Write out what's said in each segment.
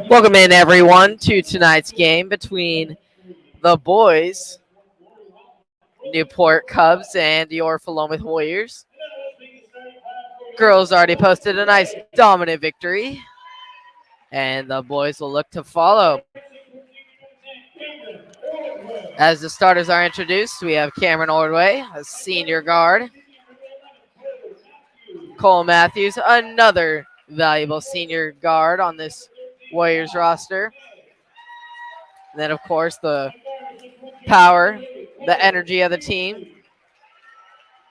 Welcome in, everyone, to tonight's game between the boys, Newport Cubs, and your Philomath Warriors. Girls already posted a nice dominant victory, and the boys will look to follow. As the starters are introduced, we have Cameron Ordway, a senior guard. Cole Matthews, another valuable senior guard on this Warriors roster. And then, of course, the power, the energy of the team,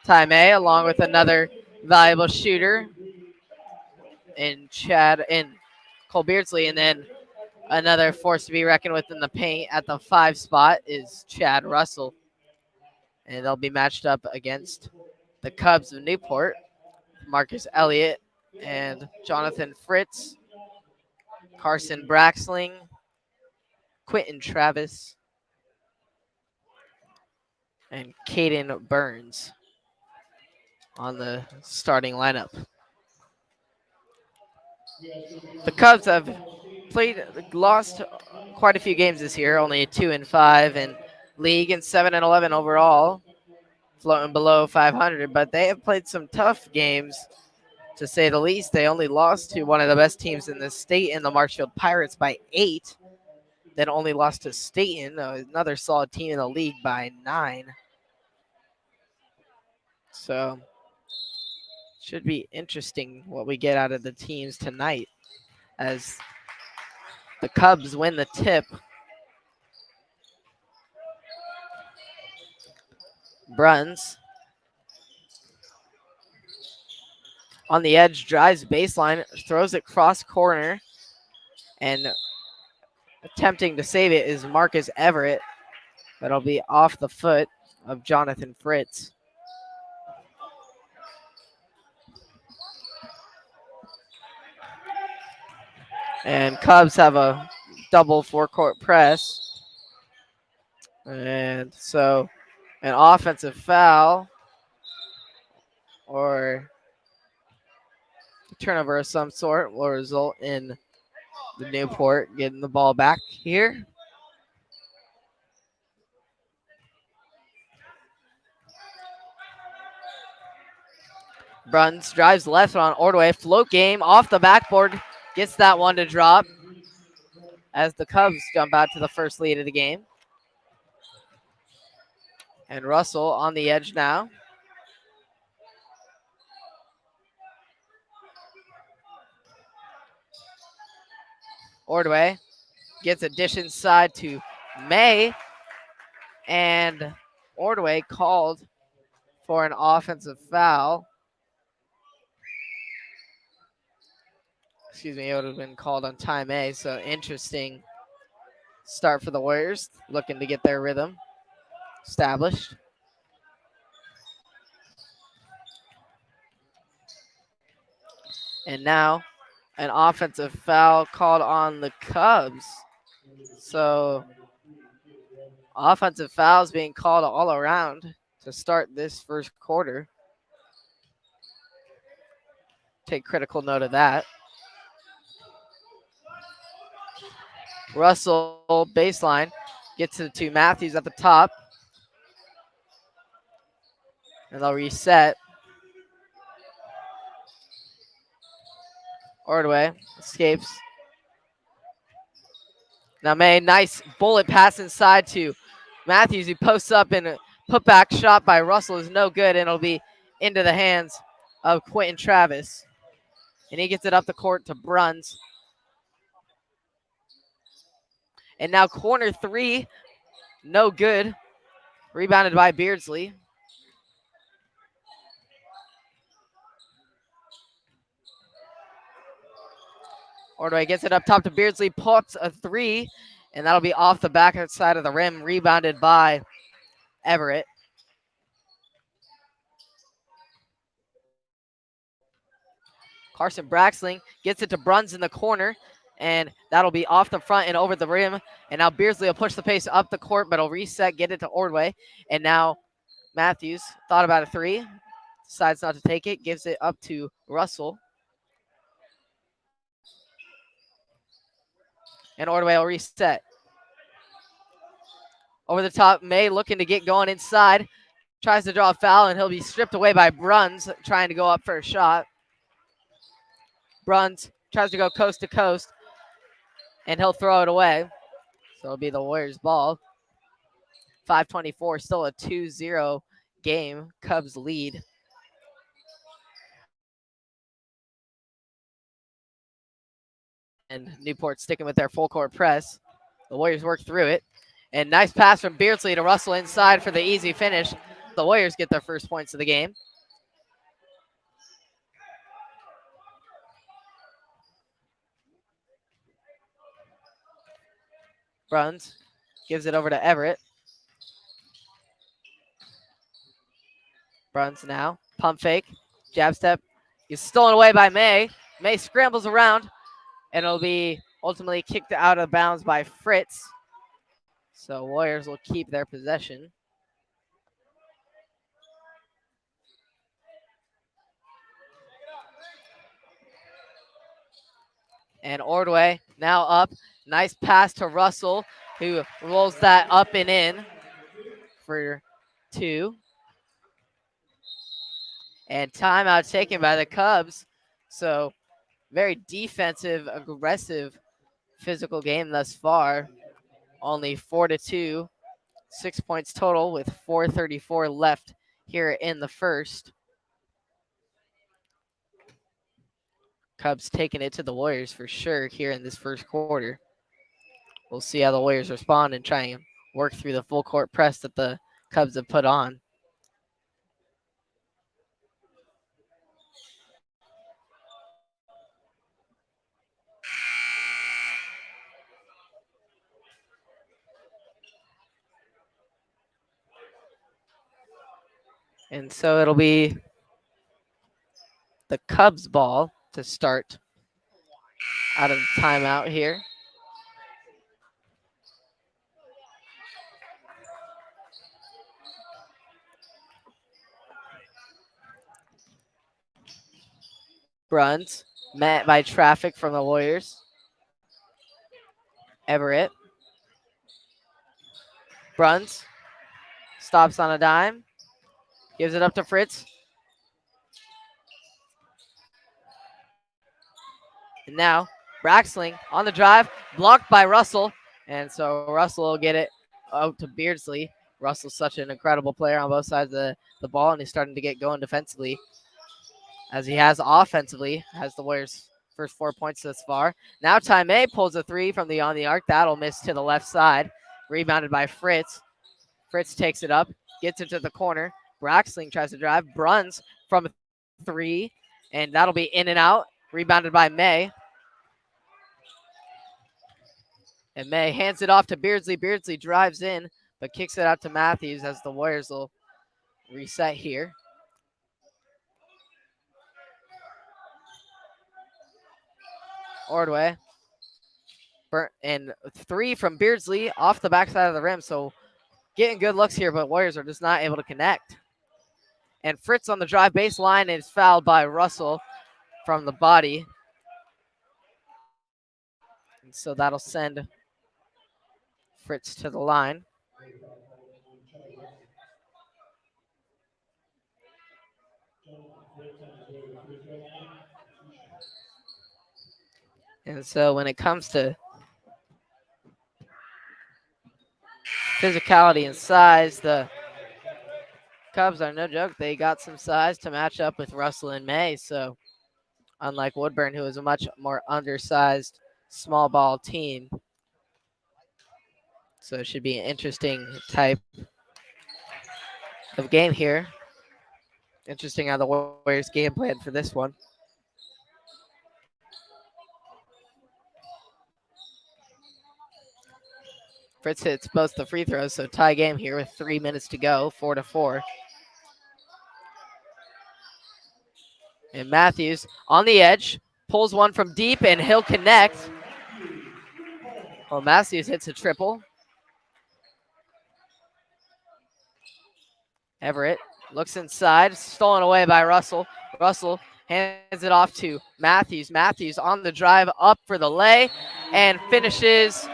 Ty May, along with another valuable shooter in Cole Beardsley, and then another force to be reckoned with in the paint at the 5 spot is Chad Russell. And they'll be matched up against the Cubs of Newport, Marcus Elliott and Jonathan Fritz, Carson Braxling, Quentin Travis, and Caden Burns on the starting lineup. The Cubs have lost quite a few games this year, only 2-5 in league and 7-11 overall, floating below 500. But they have played some tough games, to say the least. They only lost to one of the best teams in the state in the Marshfield Pirates by 8. Then only lost to Staten, another solid team in the league, by 9. So should be interesting what we get out of the teams tonight as the Cubs win the tip. Bruns on the edge, drives baseline, throws it cross corner, and attempting to save it is Marcus Everett. That'll be off the foot of Jonathan Fritz. And Cubs have a double forecourt press. And so an offensive foul or turnover of some sort will result in the Newport getting the ball back here. Bruns drives left on Ordway. Float game off the backboard. Gets that one to drop as the Cubs jump out to the first lead of the game. And Russell on the edge now. Ordway gets a dish inside to May. And Ordway called for an offensive foul. Excuse me, it would have been called on Ty May. So interesting start for the Warriors, looking to get their rhythm established. And now an offensive foul called on the Cubs. So offensive fouls being called all around to start this first quarter. Take critical note of that. Russell baseline gets it to Matthews at the top. And they'll reset. Ordway escapes. Now May, nice bullet pass inside to Matthews. He posts up and a putback shot by Russell is no good, and it'll be into the hands of Quentin Travis. And he gets it up the court to Bruns. And now corner 3, no good. Rebounded by Beardsley. Ordway gets it up top to Beardsley, pops a 3, and that'll be off the back side of the rim, rebounded by Everett. Carson Braxling gets it to Bruns in the corner, and that'll be off the front and over the rim. And now Beardsley will push the pace up the court, but he'll reset, get it to Ordway. And now Matthews thought about a 3, decides not to take it, gives it up to Russell. And Ordway will reset. Over the top, May looking to get going inside. Tries to draw a foul, and he'll be stripped away by Bruns, trying to go up for a shot. Bruns tries to go coast to coast, and he'll throw it away. So it'll be the Warriors' ball. 5:24, still a 2-0 game. Cubs lead. And Newport sticking with their full court press. The Warriors work through it. And nice pass from Beardsley to Russell inside for the easy finish. The Warriors get their first points of the game. Bruns gives it over to Everett. Bruns now. Pump fake. Jab step. He's stolen away by May. May scrambles around. And it'll be ultimately kicked out of bounds by Fritz. So Warriors will keep their possession. And Ordway now up. Nice pass to Russell, who rolls that up and in for 2. And timeout taken by the Cubs. So very defensive, aggressive, physical game thus far. Only 4-2, 6 points total with 4:34 left here in the first. Cubs taking it to the Warriors for sure here in this first quarter. We'll see how the Warriors respond and try and work through the full court press that the Cubs have put on. And so it'll be the Cubs ball to start out of the timeout here. Bruns met by traffic from the Warriors. Everett. Bruns stops on a dime. Gives it up to Fritz. And now Braxling on the drive, blocked by Russell. And so Russell will get it out to Beardsley. Russell's such an incredible player on both sides of the ball, and he's starting to get going defensively as he has offensively, has the Warriors' first 4 points thus far. Now Time pulls a 3 from on the arc. That'll miss to the left side. Rebounded by Fritz. Fritz takes it up, gets it to the corner. Braxling tries to drive. Bruns from 3, and that'll be in and out. Rebounded by May. And May hands it off to Beardsley. Beardsley drives in, but kicks it out to Matthews as the Warriors will reset here. Ordway. And 3 from Beardsley off the backside of the rim. So getting good looks here, but Warriors are just not able to connect. And Fritz on the drive baseline is fouled by Russell from the body. And so that'll send Fritz to the line. And so when it comes to physicality and size, the Cubs are no joke. They got some size to match up with Russell and May. So unlike Woodburn, who is a much more undersized small ball team. So it should be an interesting type of game here. Interesting how the Warriors game plan for this one. Fritz hits both the free throws, so tie game here with 3 minutes to go, 4-4. And Matthews on the edge, pulls one from deep, and he'll connect. Well, Matthews hits a triple. Everett looks inside, stolen away by Russell. Russell Hands it off to Matthews. Matthews on the drive up for the lay and finishes,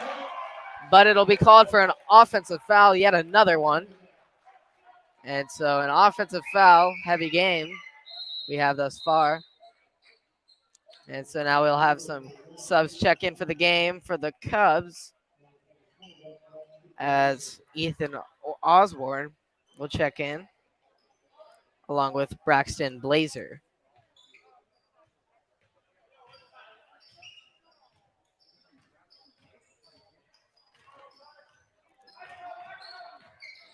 but it'll be called for an offensive foul, yet another one. And so an offensive foul, heavy game we have thus far. And so now we'll have some subs check in for the game for the Cubs as Ethan Osborne will check in along with Braxton Blazer.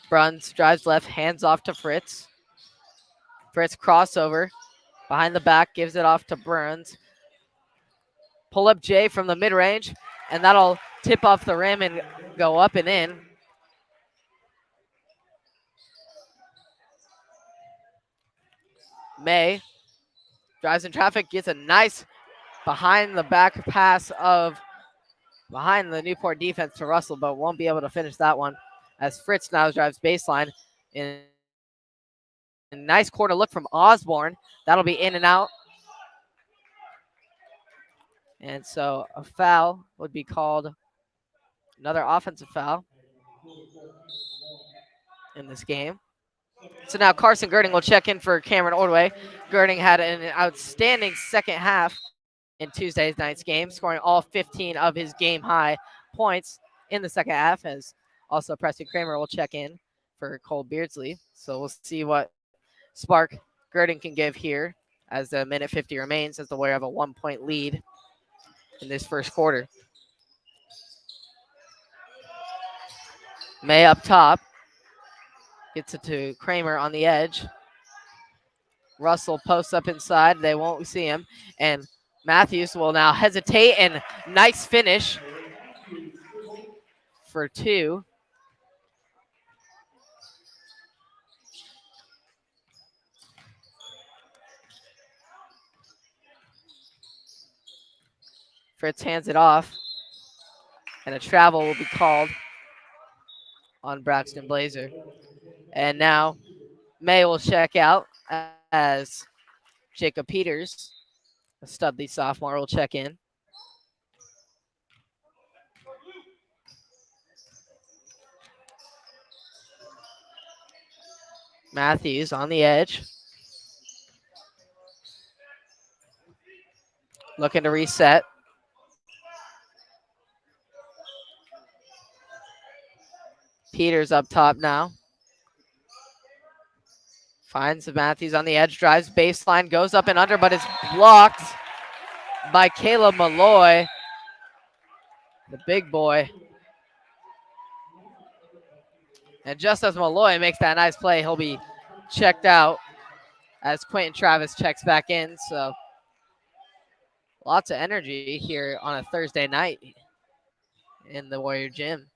Bruns drives left, hands off to Fritz. Fritz crossover behind the back, gives it off to Bruns. Pull up Jay from the mid-range, and that'll tip off the rim and go up and in. May drives in traffic, gets a nice behind the back pass behind the Newport defense to Russell, but won't be able to finish that one as Fritz now drives baseline. In a nice corner look from Osborne. That'll be in and out. And so a foul would be called, another offensive foul in this game. So now Carson Girding will check in for Cameron Ordway. Girding had an outstanding second half in Tuesday night's game, scoring all 15 of his game-high points in the second half, as also Preston Kramer will check in for Cole Beardsley. So we'll see what spark Girding can give here as the minute 50 remains, as the Warriors have a 1-point lead in this first quarter. May up top. Gets it to Kramer on the edge. Russell posts up inside. They won't see him. And Matthews will now hesitate, and nice finish for two. Fritz hands it off, and a travel will be called on Braxton Blazer. And now May will check out as Jacob Peters, a Studley sophomore, will check in. Matthews on the edge. Looking to reset. Peters up top now. Finds Matthews on the edge, drives baseline, goes up and under, but is blocked by Caleb Malloy, the big boy. And just as Malloy makes that nice play, he'll be checked out as Quentin Travis checks back in. So lots of energy here on a Thursday night in the Warrior Gym.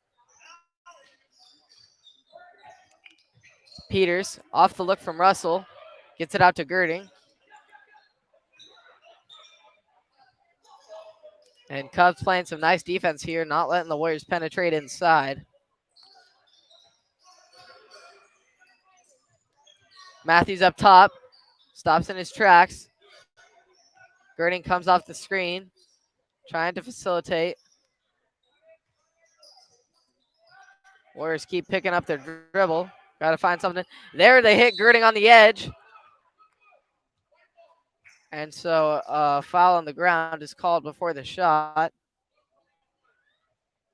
Peters off the look from Russell, gets it out to Girding. And Cubs playing some nice defense here, not letting the Warriors penetrate inside. Matthews up top, stops in his tracks. Girding comes off the screen, trying to facilitate. Warriors keep picking up their dribble. Got to find something. There they hit Girding on the edge. And so a foul on the ground is called before the shot.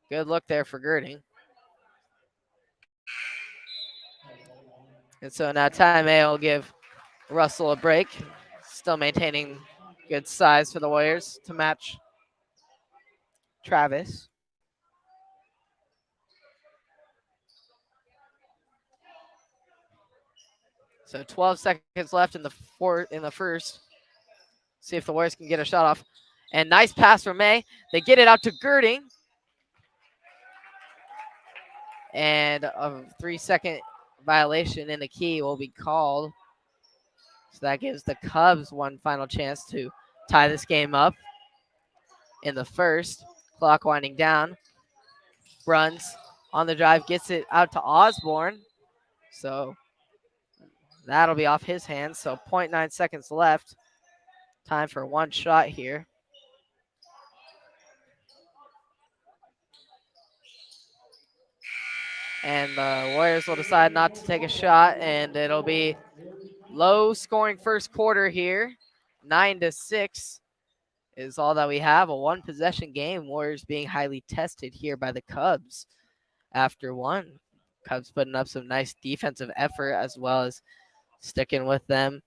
Good look there for Girding. And so now Ty May will give Russell a break. Still maintaining good size for the Warriors to match Travis. So 12 seconds left in the first. See if the Warriors can get a shot off. And nice pass from May. They get it out to Girding. And a 3-second violation in the key will be called. So that gives the Cubs one final chance to tie this game up in the first. Clock winding down. Bruns on the drive, gets it out to Osborne. So that'll be off his hands. So 0.9 seconds left Time for one shot here. And the Warriors will decide not to take a shot, and it'll be low scoring first quarter here. 9-6 is all that we have. A one possession game. Warriors being highly tested here by the Cubs after one. Cubs putting up some nice defensive effort as well as sticking with them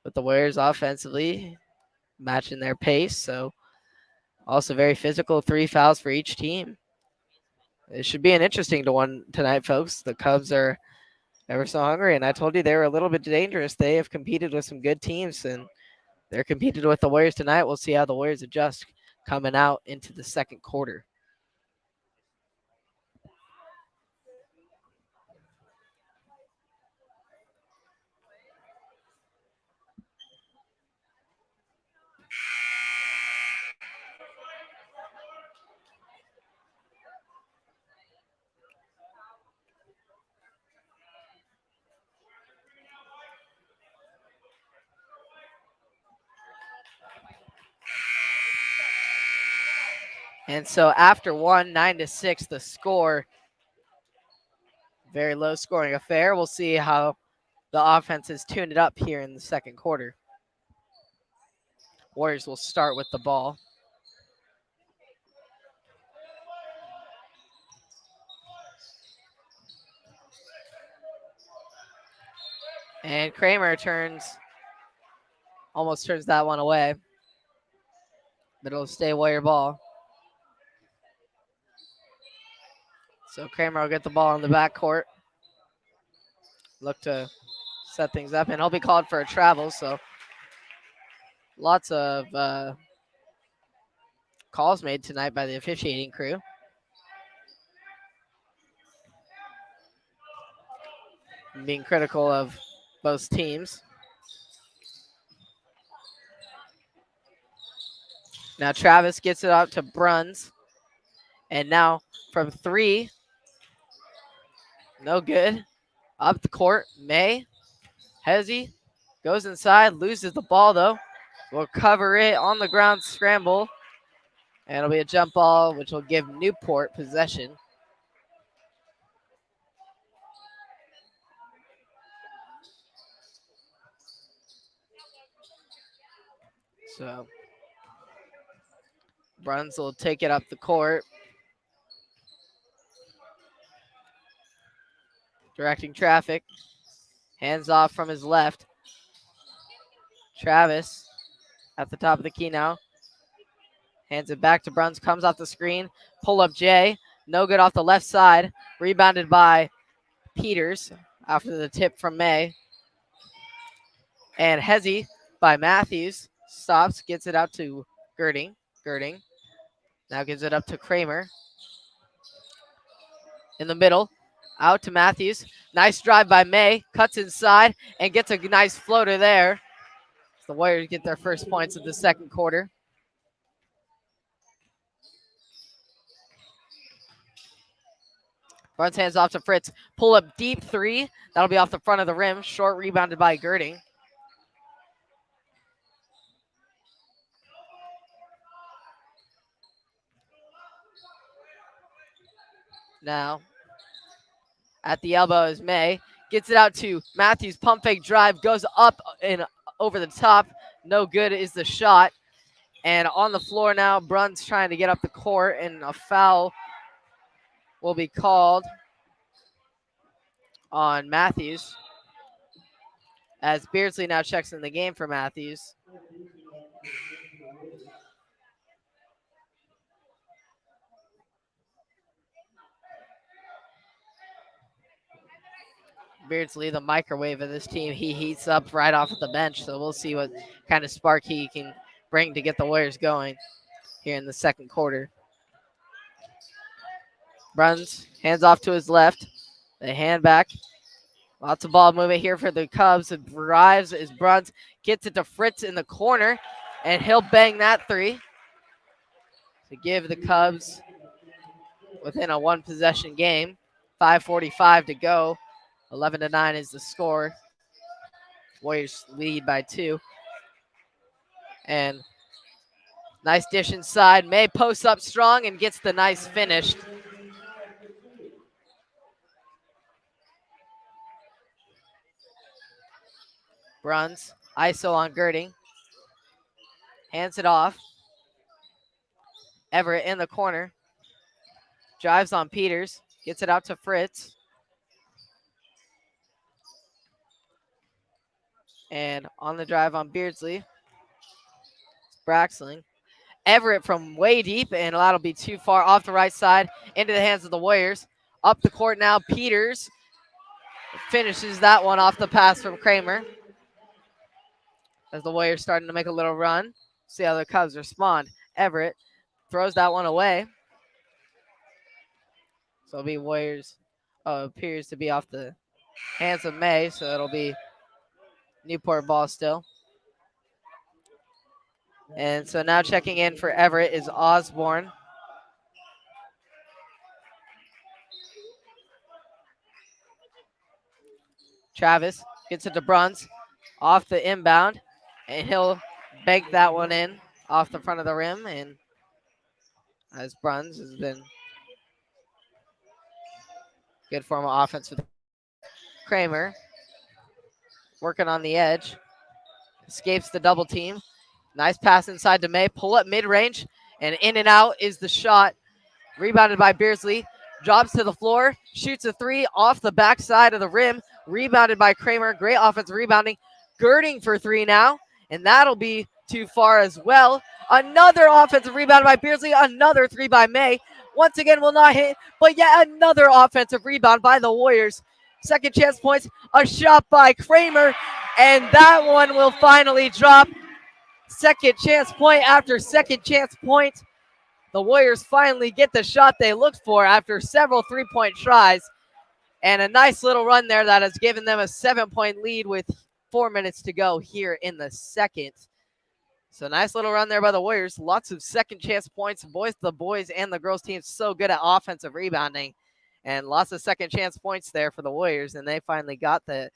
with the Warriors offensively, matching their pace. So also very physical, 3 fouls for each team. It should be an interesting one tonight, folks. The Cubs are ever so hungry, and I told you they were a little bit dangerous. They have competed with some good teams, and they're competed with the Warriors tonight. We'll see how the Warriors adjust coming out into the second quarter. And so after one, 9-6, the score. Very low scoring affair. We'll see how the offense has tuned it up here in the second quarter. Warriors will start with the ball. And Kramer almost turns that one away. But it'll stay Warrior ball. So Kramer will get the ball in the backcourt. Look to set things up, and he'll be called for a travel. So lots of calls made tonight by the officiating crew. Being critical of both teams. Now Travis gets it out to Bruns. And now from 3, no good. Up the court, May. Hezzy goes inside, loses the ball though. Will cover it on the ground, scramble. And it'll be a jump ball, which will give Newport possession. So Bruns will take it up the court. Directing traffic. Hands off from his left. Travis at the top of the key now. Hands it back to Bruns. Comes off the screen. Pull up Jay. No good off the left side. Rebounded by Peters after the tip from May. And Hezzy by Matthews. Stops. Gets it out to Girding. Girding. Now gives it up to Kramer. In the middle. Out to Matthews. Nice drive by May. Cuts inside and gets a nice floater there. The Warriors get their first points of the second quarter. Bruns hands off to Fritz. Pull up deep 3. That'll be off the front of the rim. Short rebounded by Girding. Now at the elbow is May. Gets it out to Matthews. Pump fake drive. Goes up and over the top. No good is the shot. And on the floor now, Bruns trying to get up the court, and a foul will be called on Matthews. As Beardsley now checks in the game for Matthews. Beardsley, the microwave of this team, he heats up right off of the bench. So we'll see what kind of spark he can bring to get the Warriors going here in the second quarter. Bruns hands off to his left. They hand back. Lots of ball movement here for the Cubs. It drives as Bruns gets it to Fritz in the corner, and he'll bang that 3 to give the Cubs within a one possession game. 5:45 to go. 11-9 is the score. Warriors lead by 2. And nice dish inside. May posts up strong and gets the nice finish. Bruns, ISO on Girding. Hands it off. Everett in the corner. Drives on Peters. Gets it out to Fritz. And on the drive on Beardsley. Braxling. Everett from way deep, and that'll be too far off the right side into the hands of the Warriors. Up the court now, Peters finishes that one off the pass from Kramer. As the Warriors starting to make a little run. See how the Cubs respond. Everett throws that one away. So it'll be Warriors. Appears to be off the hands of May, so it'll be Newport ball still. And so now checking in for Everett is Osborne. Travis gets it to Bruns off the inbound, and he'll bank that one in off the front of the rim. And as Bruns has been good form of offense with Kramer, working on the edge, escapes the double team. Nice pass inside to May, pull up mid-range, and in and out is the shot. Rebounded by Beardsley, drops to the floor, shoots a three off the backside of the rim, rebounded by Kramer. Great offensive rebounding. Girding for three now, and that'll be too far as well. Another offensive rebound by Beardsley, another three by May. Once again, will not hit, but yet another offensive rebound by the Warriors. Second chance points, a shot by Kramer, and that one will finally drop. Second chance point after second chance point. The Warriors finally get the shot they looked for after several three-point tries. And a nice little run there that has given them a 7-point lead with 4 minutes to go here in the second. So nice little run there by the Warriors. Lots of second chance points. The boys and the girls teams so good at offensive rebounding. And lots of second chance points there for the Warriors. And they finally got the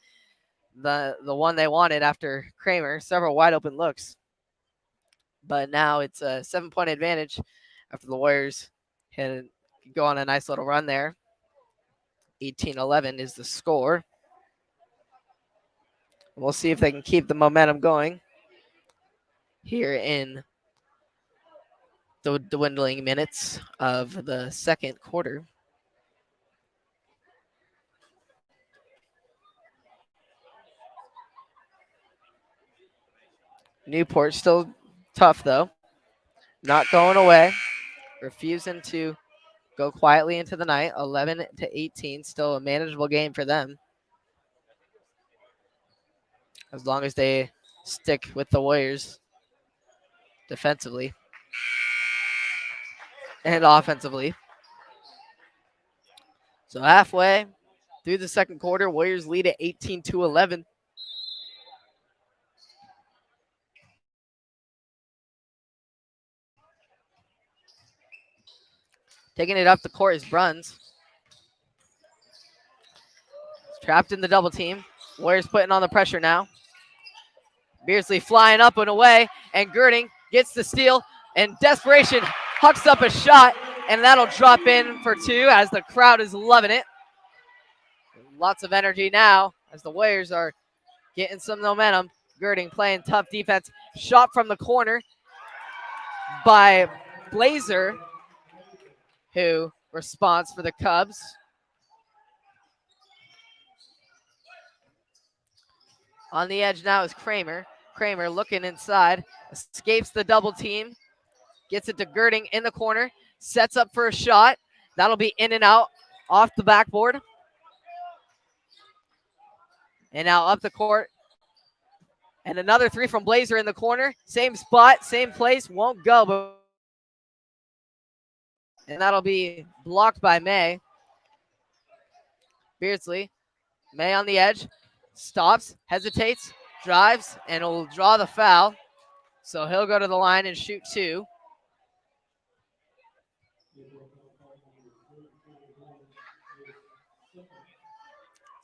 one they wanted after Kramer. Several wide open looks. But now it's a 7-point advantage after the Warriors can go on a nice little run there. 18-11 is the score. We'll see if they can keep the momentum going here in the dwindling minutes of the second quarter. Newport still tough, though. Not going away. Refusing to go quietly into the night. 11-18. Still a manageable game for them. As long as they stick with the Warriors defensively and offensively. So halfway through the second quarter, Warriors lead at 18-11. Taking it up the court is Bruns. Trapped in the double team. Warriors putting on the pressure now. Beardsley flying up and away, and Girding gets the steal, and desperation hucks up a shot, and that'll drop in for two as the crowd is loving it. Lots of energy now as the Warriors are getting some momentum. Girding playing tough defense. Shot from the corner by Blazer, who responds for the Cubs. On the edge now is Kramer. Kramer looking inside, escapes the double team, gets it to Girding in the corner, sets up for a shot. That'll be in and out off the backboard. And now up the court. And another three from Blazer in the corner. Same spot, same place, won't go. But and that'll be blocked by May. Beardsley. May on the edge. Stops, hesitates, drives, and will draw the foul. So he'll go to the line and shoot two.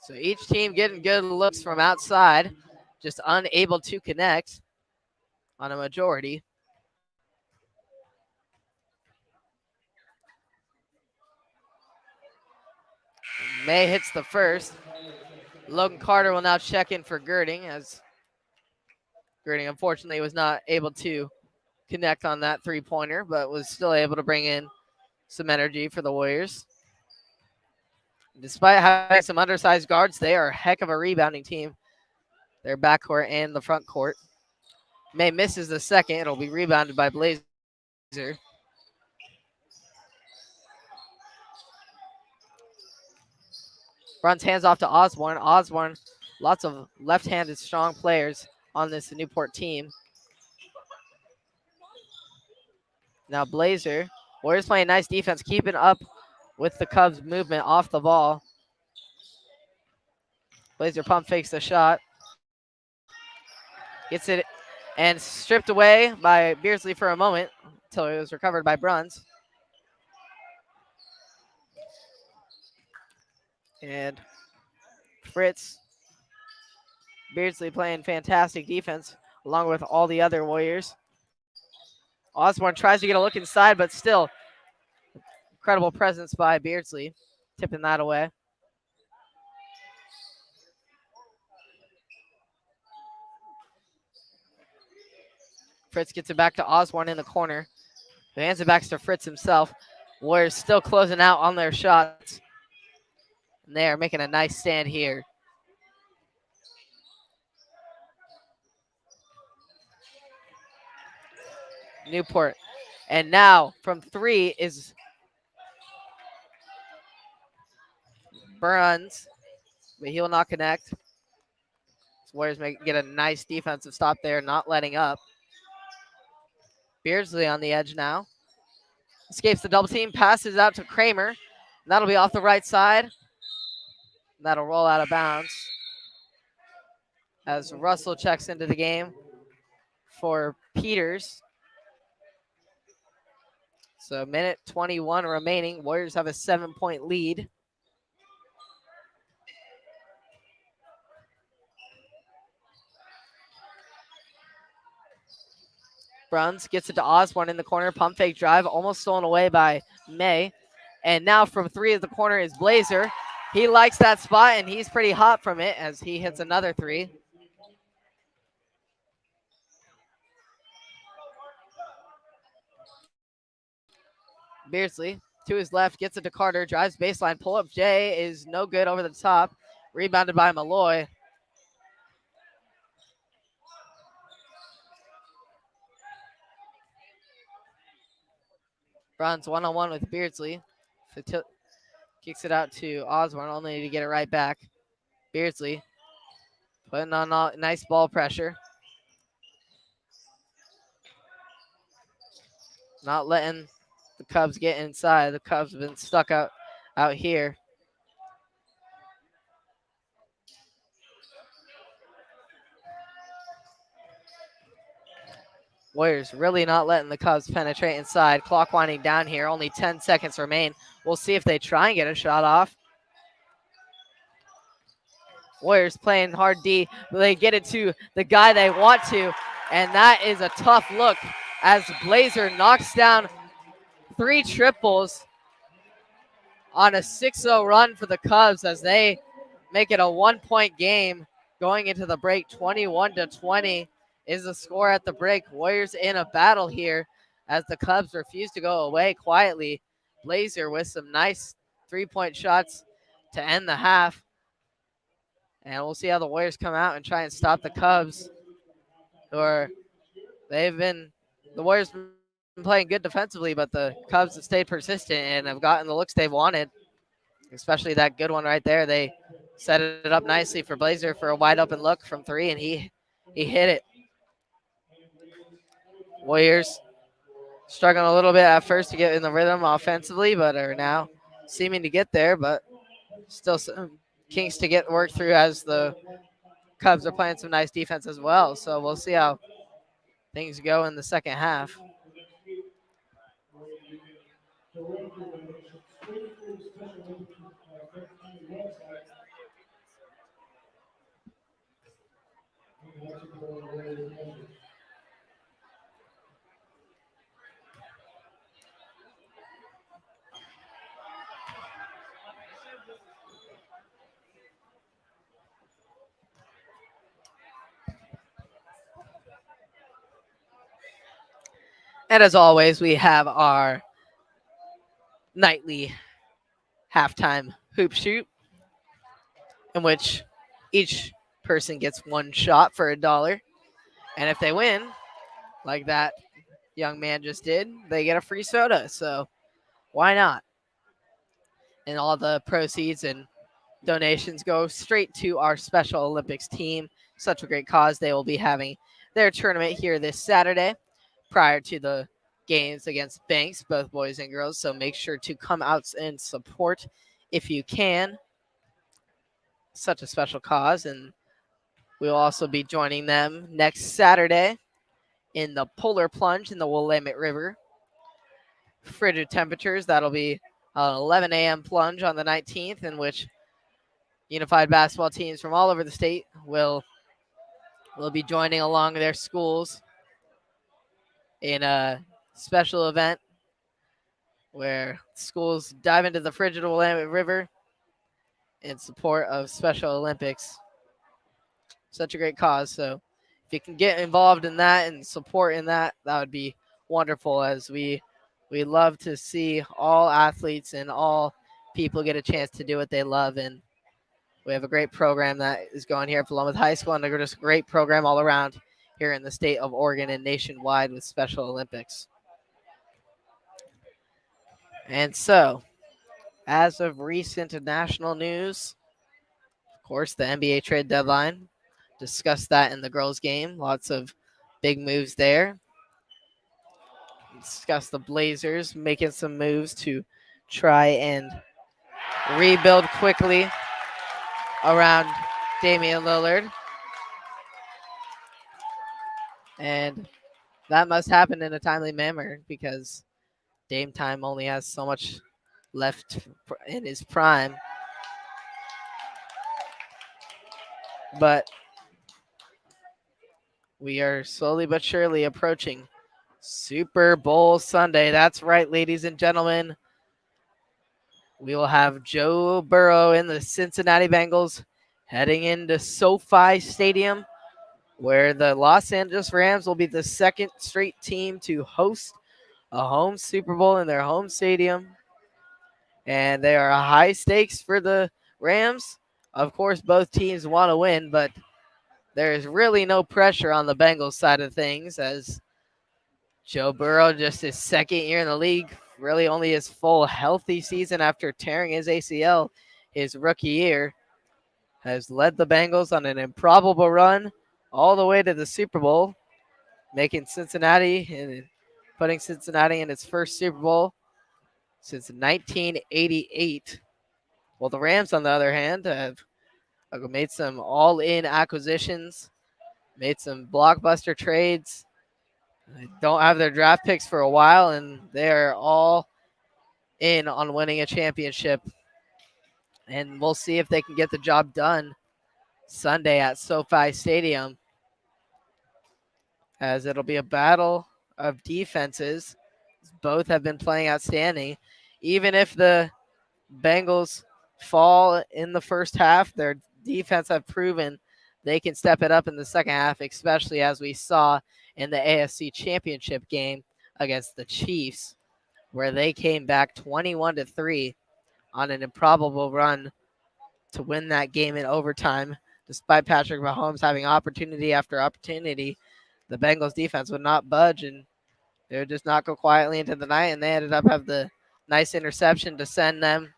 So each team getting good looks from outside, just unable to connect. on a majority. May hits the first. Logan Carter will now check in for Girding, as Girding unfortunately was not able to connect on that three-pointer, but was still able to bring in some energy for the Warriors. Despite having some undersized guards, they are a heck of a rebounding team. Their backcourt and the front court. May misses the second. It'll be rebounded by Blazer. Runs hands off to Osborne. Osborne, lots of left-handed strong players on this Newport team. Now Blazer. Warriors playing nice defense, keeping up with the Cubs' movement off the ball. Blazer pump fakes the shot. Gets it and stripped away by Beardsley for a moment until it was recovered by Bruns. And Fritz. Beardsley playing fantastic defense along with all the other Warriors. Osborne tries to get a look inside, but still incredible presence by Beardsley, tipping that away. Fritz gets it back to Osborne in the corner. He hands it back to Fritz himself. Warriors still closing out on their shots. And they are making a nice stand here. Newport. And now from three is Bruns, but he will not connect. Warriors get a nice defensive stop there, not letting up. Beardsley on the edge now. Escapes the double team, passes out to Kramer. That'll be off the right side. That'll roll out of bounds as Russell checks into the game for Peters. So minute 21 remaining. Warriors have a 7-point lead. Bruns gets it to Osborne in the corner. Pump fake drive, almost stolen away by May. And now from three of the corner is Blazer. He likes that spot, and he's pretty hot from it as he hits another three. Beardsley to his left, gets it to Carter, drives baseline. Pull-up J is no good over the top. Rebounded by Malloy. Bruns one-on-one with Beardsley. Kicks it out to Osborne, only to get it right back. Beardsley putting on nice ball pressure. Not letting the Cubs get inside. The Cubs have been stuck out here. Warriors really not letting the Cubs penetrate inside. Clock winding down here. Only 10 seconds remain. We'll see if they try and get a shot off. Warriors playing hard D. They get it to the guy they want to, and that is a tough look as Blazer knocks down three triples on a 6-0 run for the Cubs as they make it a 1-point game going into the break. 21-20 is the score at the break. Warriors in a battle here as the Cubs refuse to go away quietly. Blazer with some nice three-point shots to end the half. And we'll see how the Warriors come out and try and stop the Cubs. The Warriors been playing good defensively, but the Cubs have stayed persistent and have gotten the looks they've wanted, especially that good one right there. They set it up nicely for Blazer for a wide open look from three, and he hit it. Warriors struggling a little bit at first to get in the rhythm offensively, but are now seeming to get there, but still some kinks to get worked through as the Cubs are playing some nice defense as well. So we'll see how things go in the second half. And as always, we have our nightly halftime hoop shoot, in which each person gets one shot for $1. And if they win, like that young man just did, they get a free soda. So why not? And all the proceeds and donations go straight to our Special Olympics team. Such a great cause. They will be having their tournament here this Saturday prior to the games against Banks, both boys and girls. So make sure to come out and support if you can. Such a special cause. And we'll also be joining them next Saturday in the polar plunge in the Willamette River. Frigid temperatures. That'll be an 11 a.m. plunge on the 19th, in which unified basketball teams from all over the state will be joining along their schools in a special event where schools dive into the frigid Willamette River in support of Special Olympics. Such a great cause. So if you can get involved in that and support in that, that would be wonderful, as we love to see all athletes and all people get a chance to do what they love. And we have a great program that is going here at Philomath High School, and just a great program all around here in the state of Oregon and nationwide with Special Olympics. And so, as of recent national news, of course, the NBA trade deadline. Discussed that in the girls' game. Lots of big moves there. Discussed the Blazers making some moves to try and rebuild quickly around Damian Lillard. And that must happen in a timely manner, because Dame Time only has so much left in his prime. But we are slowly but surely approaching Super Bowl Sunday. That's right, ladies and gentlemen. We will have Joe Burrow in the Cincinnati Bengals heading into SoFi Stadium, where the Los Angeles Rams will be the second straight team to host a home Super Bowl in their home stadium. And they are high stakes for the Rams. Of course, both teams want to win, but there is really no pressure on the Bengals side of things, as Joe Burrow, just his second year in the league, really only his full healthy season after tearing his ACL his rookie year, has led the Bengals on an improbable run all the way to the Super Bowl, making Cincinnati and putting Cincinnati in its first Super Bowl since 1988. Well, the Rams, on the other hand, have made some all-in acquisitions, made some blockbuster trades. They don't have their draft picks for a while, and they are all in on winning a championship. And we'll see if they can get the job done Sunday at SoFi Stadium, as it'll be a battle of defenses. Both have been playing outstanding. Even if the Bengals fall in the first half, their defense have proven they can step it up in the second half, especially as we saw in the AFC Championship game against the Chiefs, where they came back 21-3 on an improbable run to win that game in overtime. Despite Patrick Mahomes having opportunity after opportunity, the Bengals defense would not budge, and they would just not go quietly into the night, and they ended up having the nice interception to send them,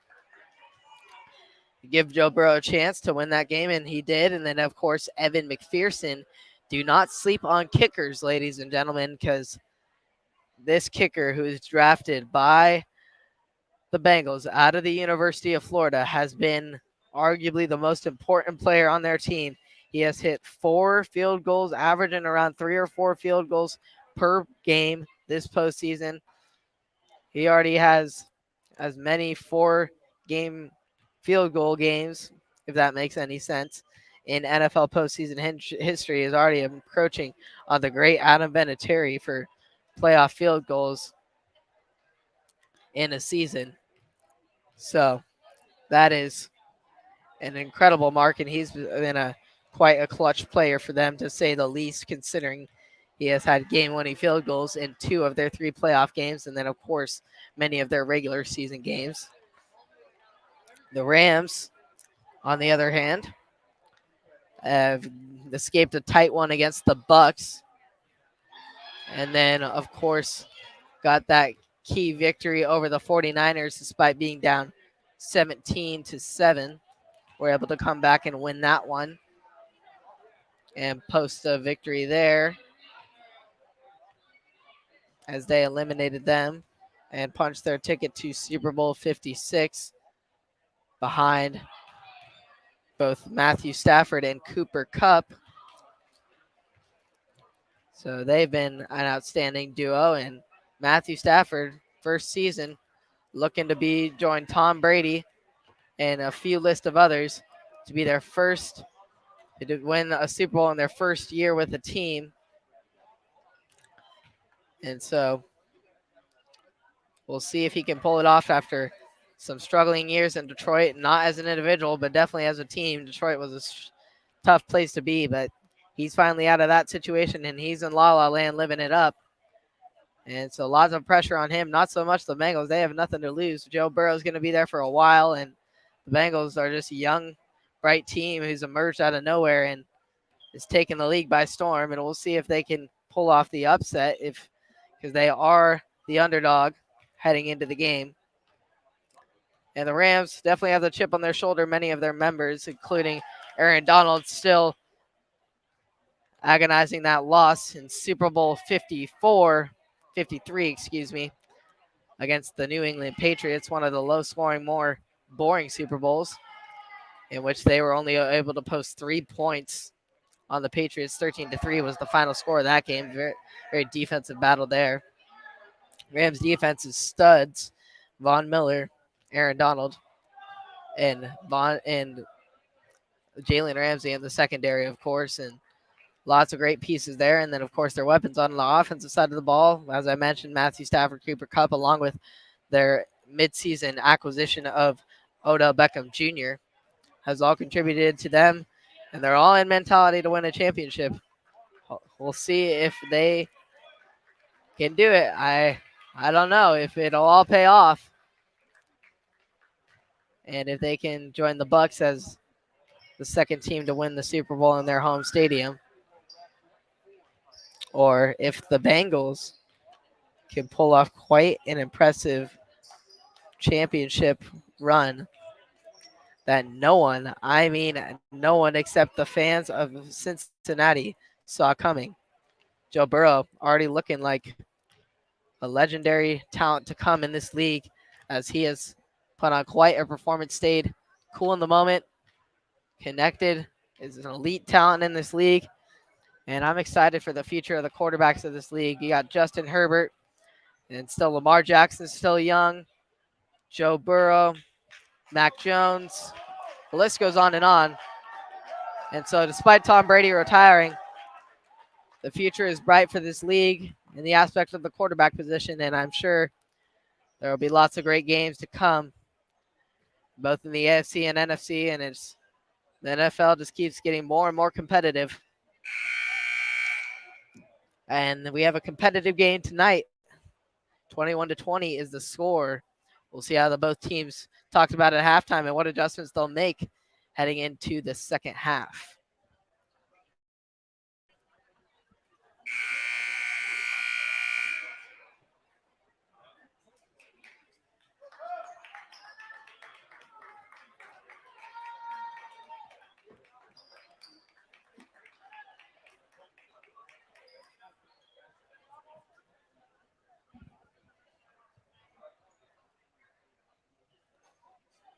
give Joe Burrow a chance to win that game, and he did. And then, of course, Evan McPherson. Do not sleep on kickers, ladies and gentlemen, because this kicker, who is drafted by the Bengals out of the University of Florida, has been arguably the most important player on their team. He has hit 4 field goals, averaging around 3 or 4 field goals per game this postseason. He already has as many 4-game field goal games, if that makes any sense, in NFL postseason history. Is already encroaching on the great Adam Vinatieri for playoff field goals in a season. So that is an incredible mark, and he's been quite a clutch player for them, to say the least, considering He has had game-winning field goals in 2 of their 3 playoff games, and then, of course, many of their regular season games. The Rams, on the other hand, have escaped a tight one against the Bucks, and then, of course, got that key victory over the 49ers despite being down 17-7. We're able to come back and win that one and post a victory there as they eliminated them and punched their ticket to Super Bowl 56 behind both Matthew Stafford and Cooper Kupp. So they've been an outstanding duo, and Matthew Stafford, first season, looking to be join Tom Brady and a few list of others to be their first to win a Super Bowl in their first year with the team. And so we'll see if he can pull it off after some struggling years in Detroit, not as an individual, but definitely as a team. Detroit was a tough place to be, but he's finally out of that situation, and he's in La La Land living it up. And so lots of pressure on him, not so much the Bengals. They have nothing to lose. Joe Burrow's going to be there for a while, and the Bengals are just a young, bright team who's emerged out of nowhere and is taking the league by storm. And we'll see if they can pull off the upset because they are the underdog heading into the game. And the Rams definitely have the chip on their shoulder. Many of their members, including Aaron Donald, still agonizing that loss in Super Bowl 53, against the New England Patriots, one of the low-scoring, more boring Super Bowls, in which they were only able to post 3 points on the Patriots. 13-3 was the final score of that game. Very, very defensive battle there. Rams defense is studs: Von Miller, Aaron Donald, and Jalen Ramsey in the secondary, of course, and lots of great pieces there. And then, of course, their weapons on the offensive side of the ball. As I mentioned, Matthew Stafford, Cooper Kupp, along with their midseason acquisition of Odell Beckham Jr., has all contributed to them. And they're all in mentality to win a championship. We'll see if they can do it. I don't know if it'll all pay off. And if they can join the Bucks as the second team to win the Super Bowl in their home stadium, or if the Bengals can pull off quite an impressive championship run that no one, I mean no one except the fans of Cincinnati saw coming. Joe Burrow already looking like a legendary talent to come in this league, as he has put on quite a performance, stayed cool in the moment, connected, is an elite talent in this league. And I'm excited for the future of the quarterbacks of this league. You got Justin Herbert, and still Lamar Jackson's still young. Joe Burrow, Mac Jones. The list goes on and on. And so despite Tom Brady retiring, the future is bright for this league in the aspect of the quarterback position, and I'm sure there will be lots of great games to come, both in the AFC and NFC, and the NFL just keeps getting more and more competitive. And we have a competitive game tonight. 21-20 is the score. We'll see how the both teams talked about at halftime and what adjustments they'll make heading into the second half.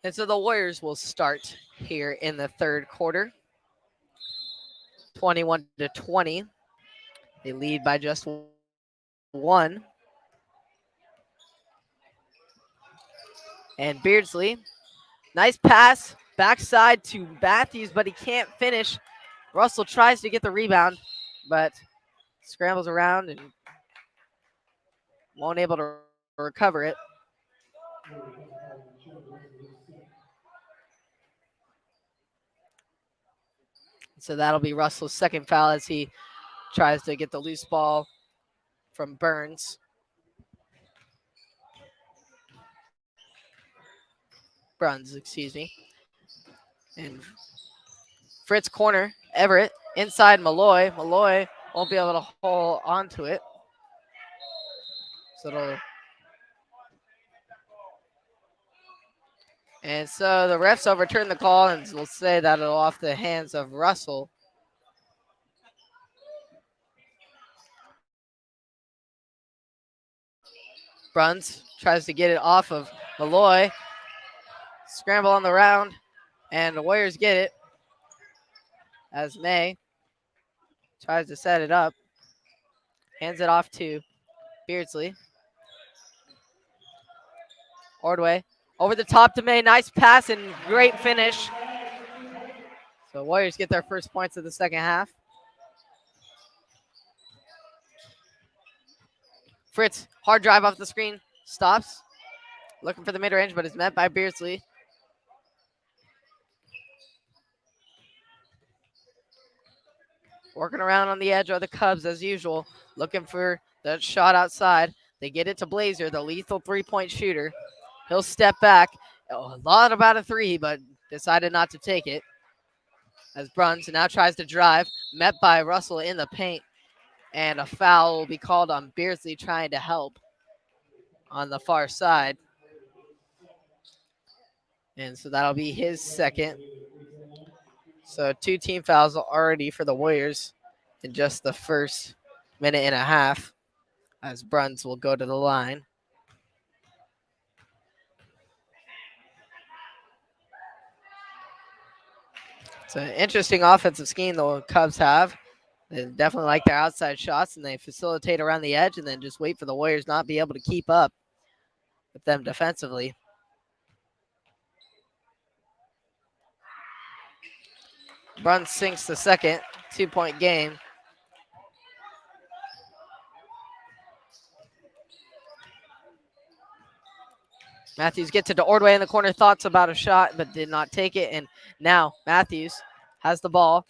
And so the Warriors will start here in the third quarter. 21-20. They lead by just one. And Beardsley, nice pass, backside to Matthews, but he can't finish. Russell tries to get the rebound, but scrambles around and won't able to recover it. So that'll be Russell's second foul as he tries to get the loose ball from Burns. Bruns, excuse me. And Fritz corner, Everett, inside Malloy. Malloy won't be able to hold onto it. So the refs overturn the call and will say that it'll off the hands of Russell. Bruns tries to get it off of Malloy. Scramble on the round, and the Warriors get it as May tries to set it up. Hands it off to Beardsley. Ordway over the top to May. Nice pass and great finish. So Warriors get their first points of the second half. Fritz, hard drive off the screen, stops. Looking for the mid-range, but is met by Beardsley. Working around on the edge are the Cubs as usual, looking for that shot outside. They get it to Blazer, the lethal three-point shooter. He'll step back. A lot about a three, but decided not to take it. As Bruns now tries to drive, met by Russell in the paint. And a foul will be called on Beardsley trying to help on the far side. And so that'll be his second. So 2 team fouls already for the Warriors in just the first minute and a half, as Bruns will go to the line. It's an interesting offensive scheme the Cubs have. They definitely like their outside shots, and they facilitate around the edge and then just wait for the Warriors not be able to keep up with them defensively. Bruns sinks the second, 2-point game. Matthews gets it to Ordway in the corner, thoughts about a shot, but did not take it. And now Matthews has the ball.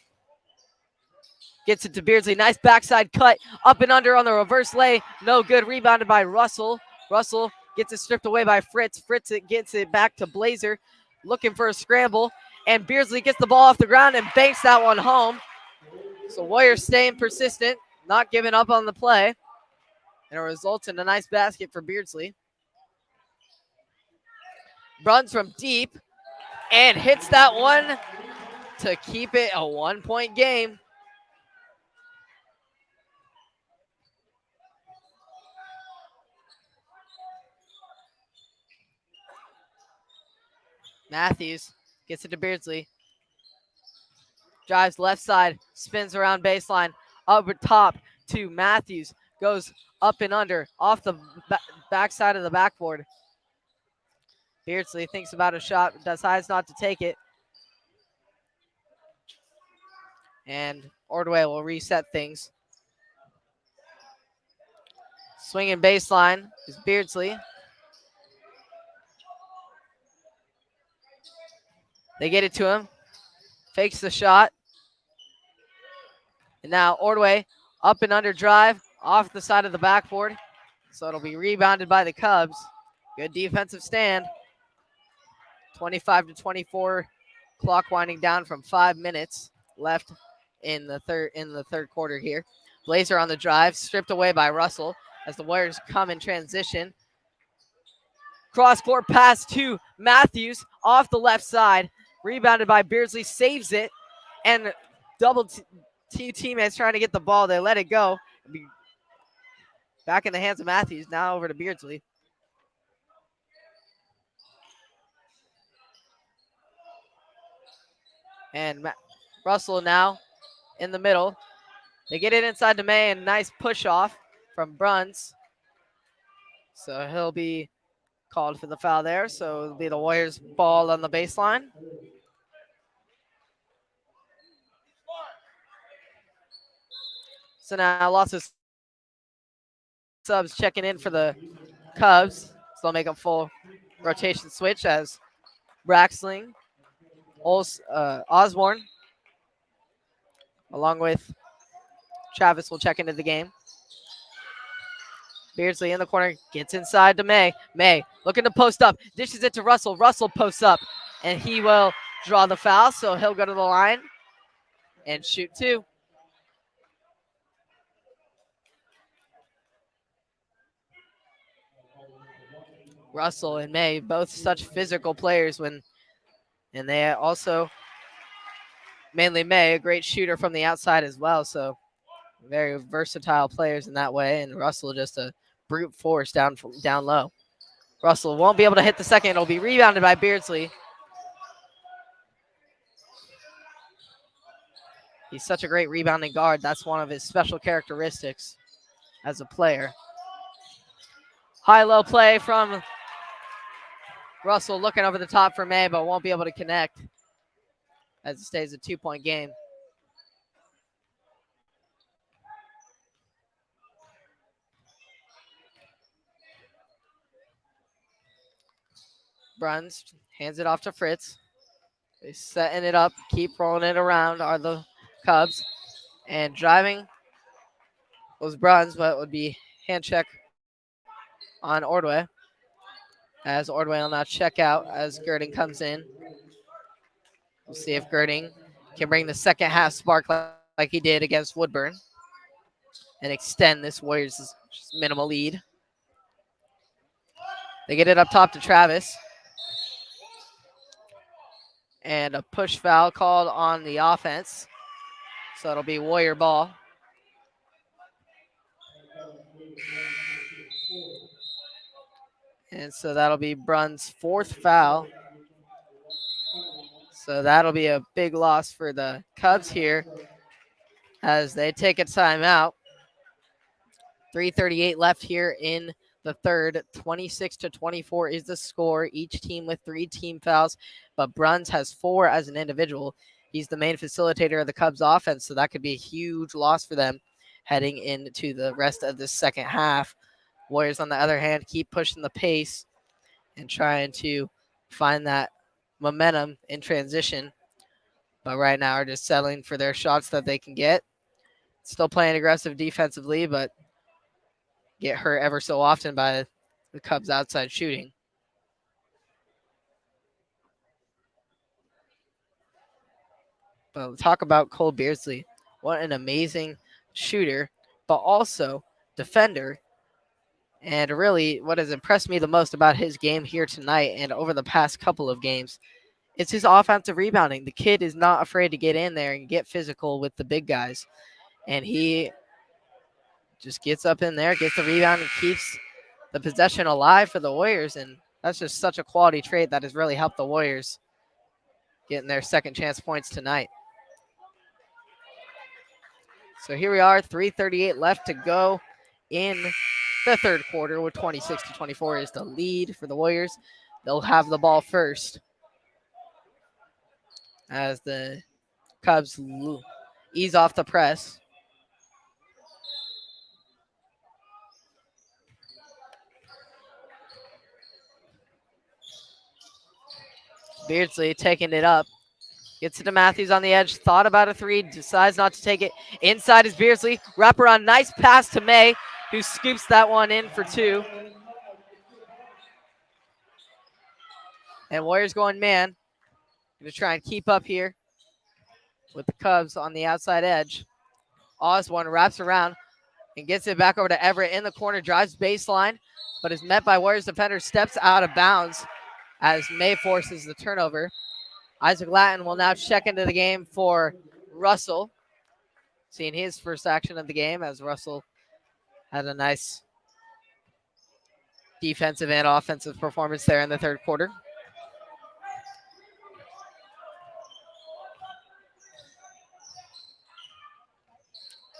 Gets it to Beardsley. Nice backside cut. Up and under on the reverse lay. No good. Rebounded by Russell. Russell gets it stripped away by Fritz. Fritz gets it back to Blazer. Looking for a scramble. And Beardsley gets the ball off the ground and banks that one home. So Warriors staying persistent, not giving up on the play. And it results in a nice basket for Beardsley. Runs from deep and hits that one to keep it a 1-point game. Matthews gets it to Beardsley. Drives left side, spins around baseline, over top to Matthews. Goes up and under, off the backside of the backboard. Beardsley thinks about a shot, decides not to take it. And Ordway will reset things. Swinging baseline is Beardsley. They get it to him. Fakes the shot. And now Ordway up and under drive off the side of the backboard. So it'll be rebounded by the Cubs. Good defensive stand. 25-24. Clock winding down from 5 minutes left in the third quarter here. Blazer on the drive, stripped away by Russell as the Warriors come in transition. Cross-court pass to Matthews off the left side. Rebounded by Beardsley, saves it, and two teammates trying to get the ball. They let it go. Back in the hands of Matthews, now over to Beardsley. And Russell now in the middle. They get it inside to May, and nice push off from Bruns. So he'll be called for the foul there. So it'll be the Warriors' ball on the baseline. So now lots of subs checking in for the Cubs. So they'll make a full rotation switch as Braxling, Osborne, along with Travis will check into the game. Beardsley in the corner, gets inside to May. May looking to post up, dishes it to Russell. Russell posts up, and he will draw the foul, so he'll go to the line and shoot 2. Russell and May, both such physical players and they also, mainly May, a great shooter from the outside as well, so very versatile players in that way, and Russell just a brute force down low. Russell won't be able to hit the second. It'll be rebounded by Beardsley. He's such a great rebounding guard. That's one of his special characteristics as a player. High-low play from Russell, looking over the top for May, but won't be able to connect as it stays a 2-point game. Bruns hands it off to Fritz. They're setting it up, keep rolling it around are the Cubs. And driving was Bruns, but it would be hand check on Ordway. As Ordway will now check out as Girding comes in. We'll see if Girding can bring the second half spark like he did against Woodburn and extend this Warriors' minimal lead. They get it up top to Travis. And a push foul called on the offense. So it'll be Warrior ball. And so that'll be Bruns' 4th foul. So that'll be a big loss for the Cubs here as they take a timeout. 3:38 left here in the third. 26-24 is the score. Each team with 3 team fouls, but Bruns has 4 as an individual. He's the main facilitator of the Cubs offense, so that could be a huge loss for them heading into the rest of the second half. Warriors, on the other hand, keep pushing the pace and trying to find that momentum in transition, but right now are just settling for their shots that they can get. Still playing aggressive defensively, but get hurt ever so often by the Cubs' outside shooting. But talk about Cole Beardsley. What an amazing shooter, but also defender. And really, what has impressed me the most about his game here tonight and over the past couple of games, it's his offensive rebounding. The kid is not afraid to get in there and get physical with the big guys. And he just gets up in there, gets the rebound, and keeps the possession alive for the Warriors. And that's just such a quality trait that has really helped the Warriors getting their second chance points tonight. So here we are, 3:38 left to go in the third quarter with 26-24 is the lead for the Warriors. They'll have the ball first as the Cubs ease off the press. Beardsley taking it up. Gets it to Matthews on the edge. Thought about a 3. Decides not to take it. Inside is Beardsley. Wraparound. Nice pass to May, who scoops that one in for 2. And Warriors going man. Going to try and keep up here with the Cubs on the outside edge. Osborne wraps around and gets it back over to Everett in the corner. Drives baseline, but is met by Warriors defender. Steps out of bounds as May forces the turnover. Isaac Lattin will now check into the game for Russell. Seeing his first action of the game as Russell had a nice defensive and offensive performance there in the third quarter.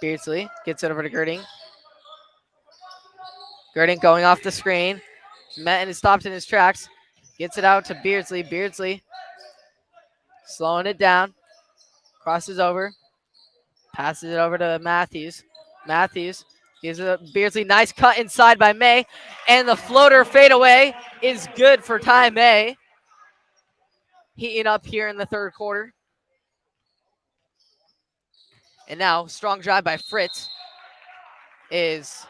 Beardsley gets it over to Girding. Girding going off the screen. Met and is stopped in his tracks. Gets it out to Beardsley. Beardsley slowing it down. Crosses over. Passes it over to Matthews. Matthews gives it up. Beardsley. Nice cut inside by May. And the floater fadeaway is good for Ty May. Heating up here in the third quarter. And now, strong drive by Fritz is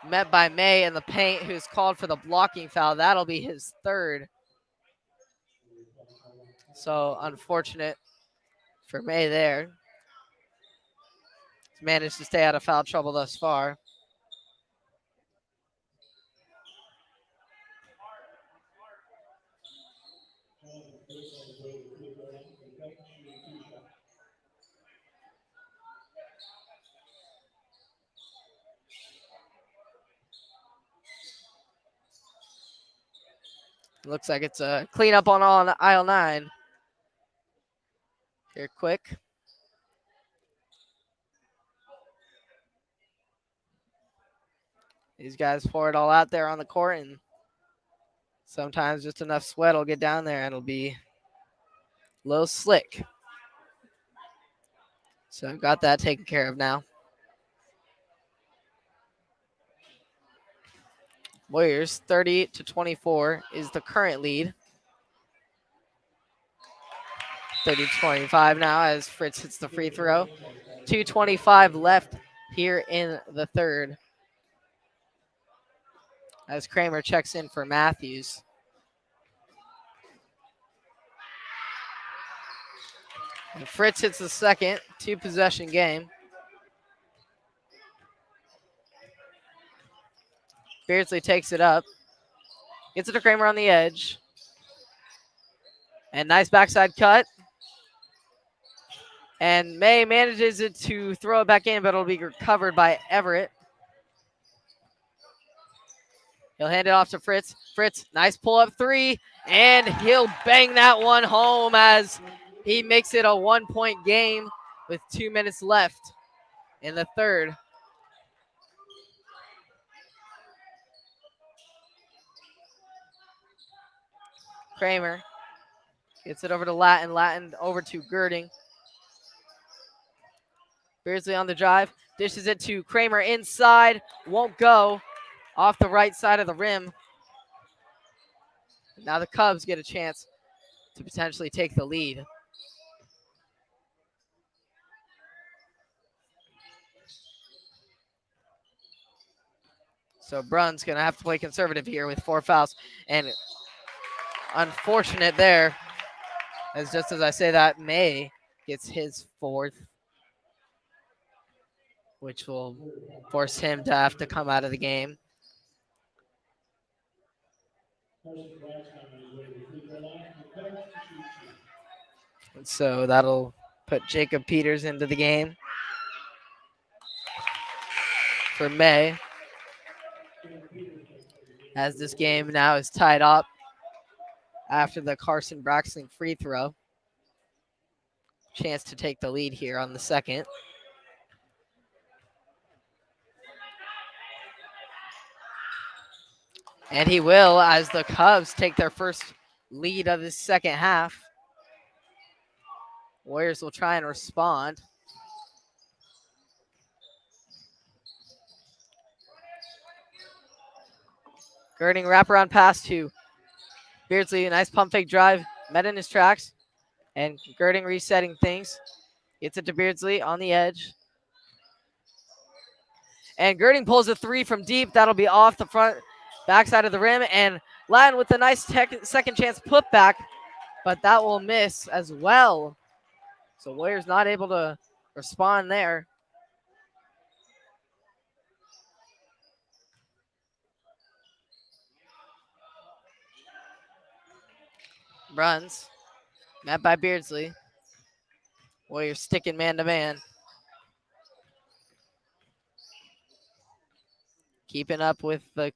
met by May in the paint, who's called for the blocking foul. That'll be his third. So unfortunate for May there. He's managed to stay out of foul trouble thus far. Looks like it's a cleanup on aisle 9. Here quick. These guys pour it all out there on the court, and sometimes just enough sweat will get down there and it'll be a little slick. So I've got that taken care of now. Warriors 30-24 is the current lead. 30-25 now as Fritz hits the free throw. 2:25 left here in the third, as Kramer checks in for Matthews. And Fritz hits the second, 2-possession game. Beardsley takes it up. Gets it to Kramer on the edge. And nice backside cut. And May manages it to throw it back in, but it'll be recovered by Everett. He'll hand it off to Fritz. Fritz, nice pull-up three, and he'll bang that one home as he makes it a 1-point game with 2 minutes left in the third. Kramer gets it over to Latin. Latin over to Girding. Beardsley on the drive. Dishes it to Kramer inside. Won't go. Off the right side of the rim. Now the Cubs get a chance to potentially take the lead. So Brunn's going to have to play conservative here with 4 fouls. And unfortunate there, as just as I say that, May gets his 4th, which will force him to have to come out of the game. And so that'll put Jacob Peters into the game for May, as this game now is tied up after the Carson Braxton free throw. Chance to take the lead here on the second. And he will, as the Cubs take their first lead of the second half. Warriors will try and respond. Girding wraparound pass to Beardsley. A nice pump fake drive. Met in his tracks. And Girding resetting things. Gets it to Beardsley on the edge. And Girding pulls a 3 from deep. That'll be off the front backside of the rim. And Latin with a nice second chance putback. But that will miss as well. So Warriors not able to respond there. Runs. Met by Beardsley. Warriors sticking man-to-man. Keeping up with the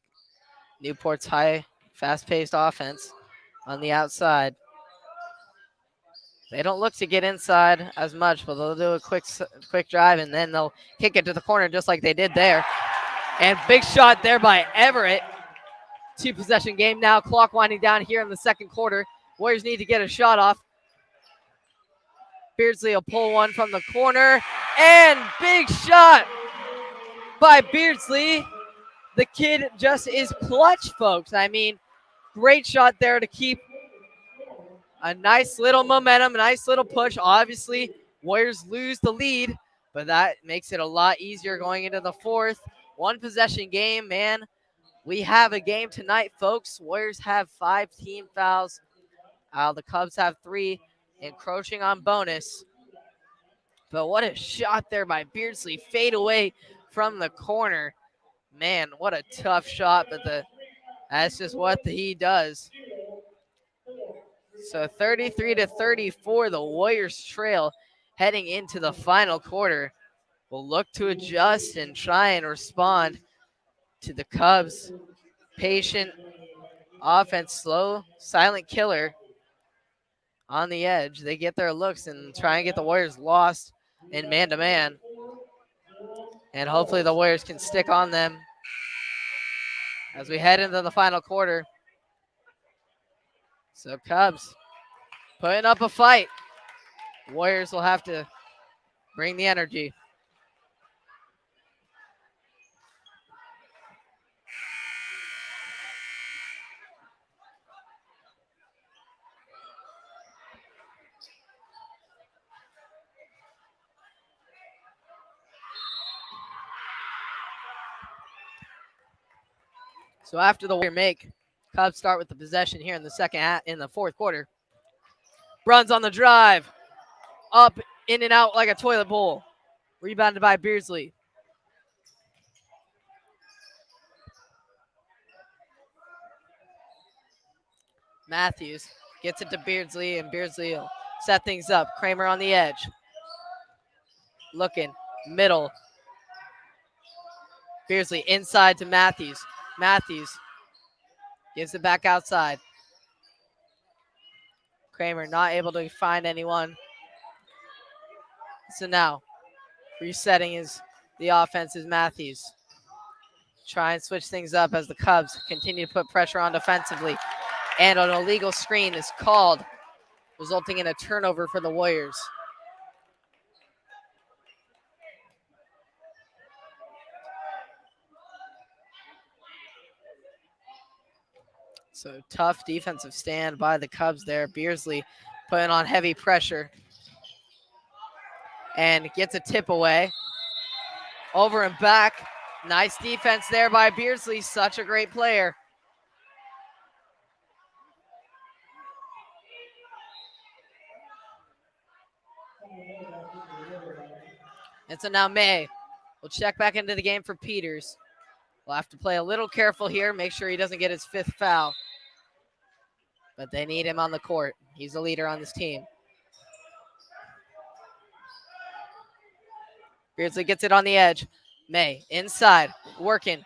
Newport's high, fast-paced offense on the outside. They don't look to get inside as much, but they'll do a quick drive, and then they'll kick it to the corner just like they did there. And big shot there by Everett. 2-possession game now. Clock winding down here in the second quarter. Warriors need to get a shot off. Beardsley will pull one from the corner. And big shot by Beardsley. The kid just is clutch, folks. I mean, great shot there to keep a nice little momentum, a nice little push. Obviously, Warriors lose the lead, but that makes it a lot easier going into the fourth. One possession game, man. We have a game tonight, folks. Warriors have 5 team fouls. The Cubs have 3, encroaching on bonus. But what a shot there by Beardsley. Fade away from the corner. Man, what a tough shot, but that's just what he does. So 33-34, the Warriors trail heading into the final quarter. Will look to adjust and try and respond to the Cubs' patient offense, slow, silent killer on the edge. They get their looks and try and get the Warriors lost in man-to-man. And hopefully the Warriors can stick on them as we head into the final quarter. So Cubs putting up a fight. Warriors will have to bring the energy. So after the Warrior make, Cubs start with the possession here in the fourth quarter. Runs on the drive, up, in and out like a toilet bowl. Rebounded by Beardsley. Matthews gets it to Beardsley, and Beardsley will set things up. Kramer on the edge. Looking, middle. Beardsley inside to Matthews. Matthews gives it back outside. Kramer not able to find anyone. So now, resetting the offense is Matthews. Try and switch things up as the Cubs continue to put pressure on defensively. And an illegal screen is called, resulting in a turnover for the Warriors. So tough defensive stand by the Cubs there. Beardsley putting on heavy pressure. And gets a tip away. Over and back. Nice defense there by Beardsley. Such a great player. And so now May will check back into the game for Peters. We'll have to play a little careful here. Make sure he doesn't get his 5th foul. But they need him on the court. He's the leader on this team. Beardsley gets it on the edge. May inside, working.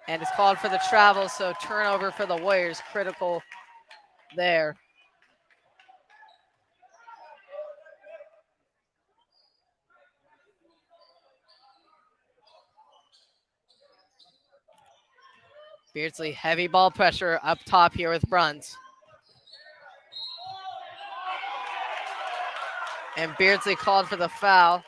And it's called for the travel, so turnover for the Warriors. Critical there. Beardsley, heavy ball pressure up top here with Bruns. And Beardsley called for the foul.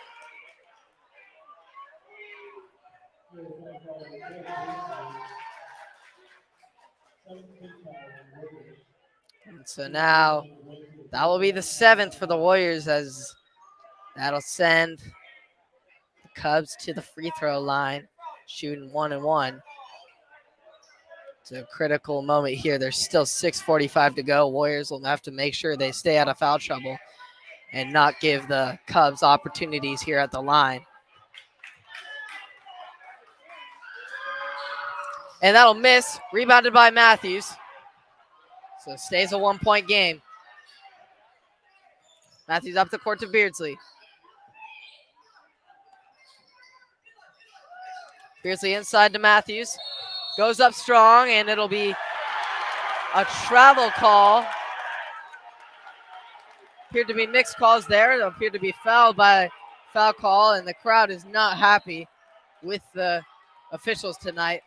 And so now that will be the 7th for the Warriors, as that'll send the Cubs to the free throw line, shooting 1-1. It's a critical moment here. There's still 6:45 to go. Warriors will have to make sure they stay out of foul trouble and not give the Cubs opportunities here at the line. And that'll miss. Rebounded by Matthews. So it stays a 1-point game. Matthews up the court to Beardsley. Beardsley inside to Matthews. Goes up strong, and it'll be a travel call. Appeared to be mixed calls there. It appeared to be foul call, and the crowd is not happy with the officials tonight.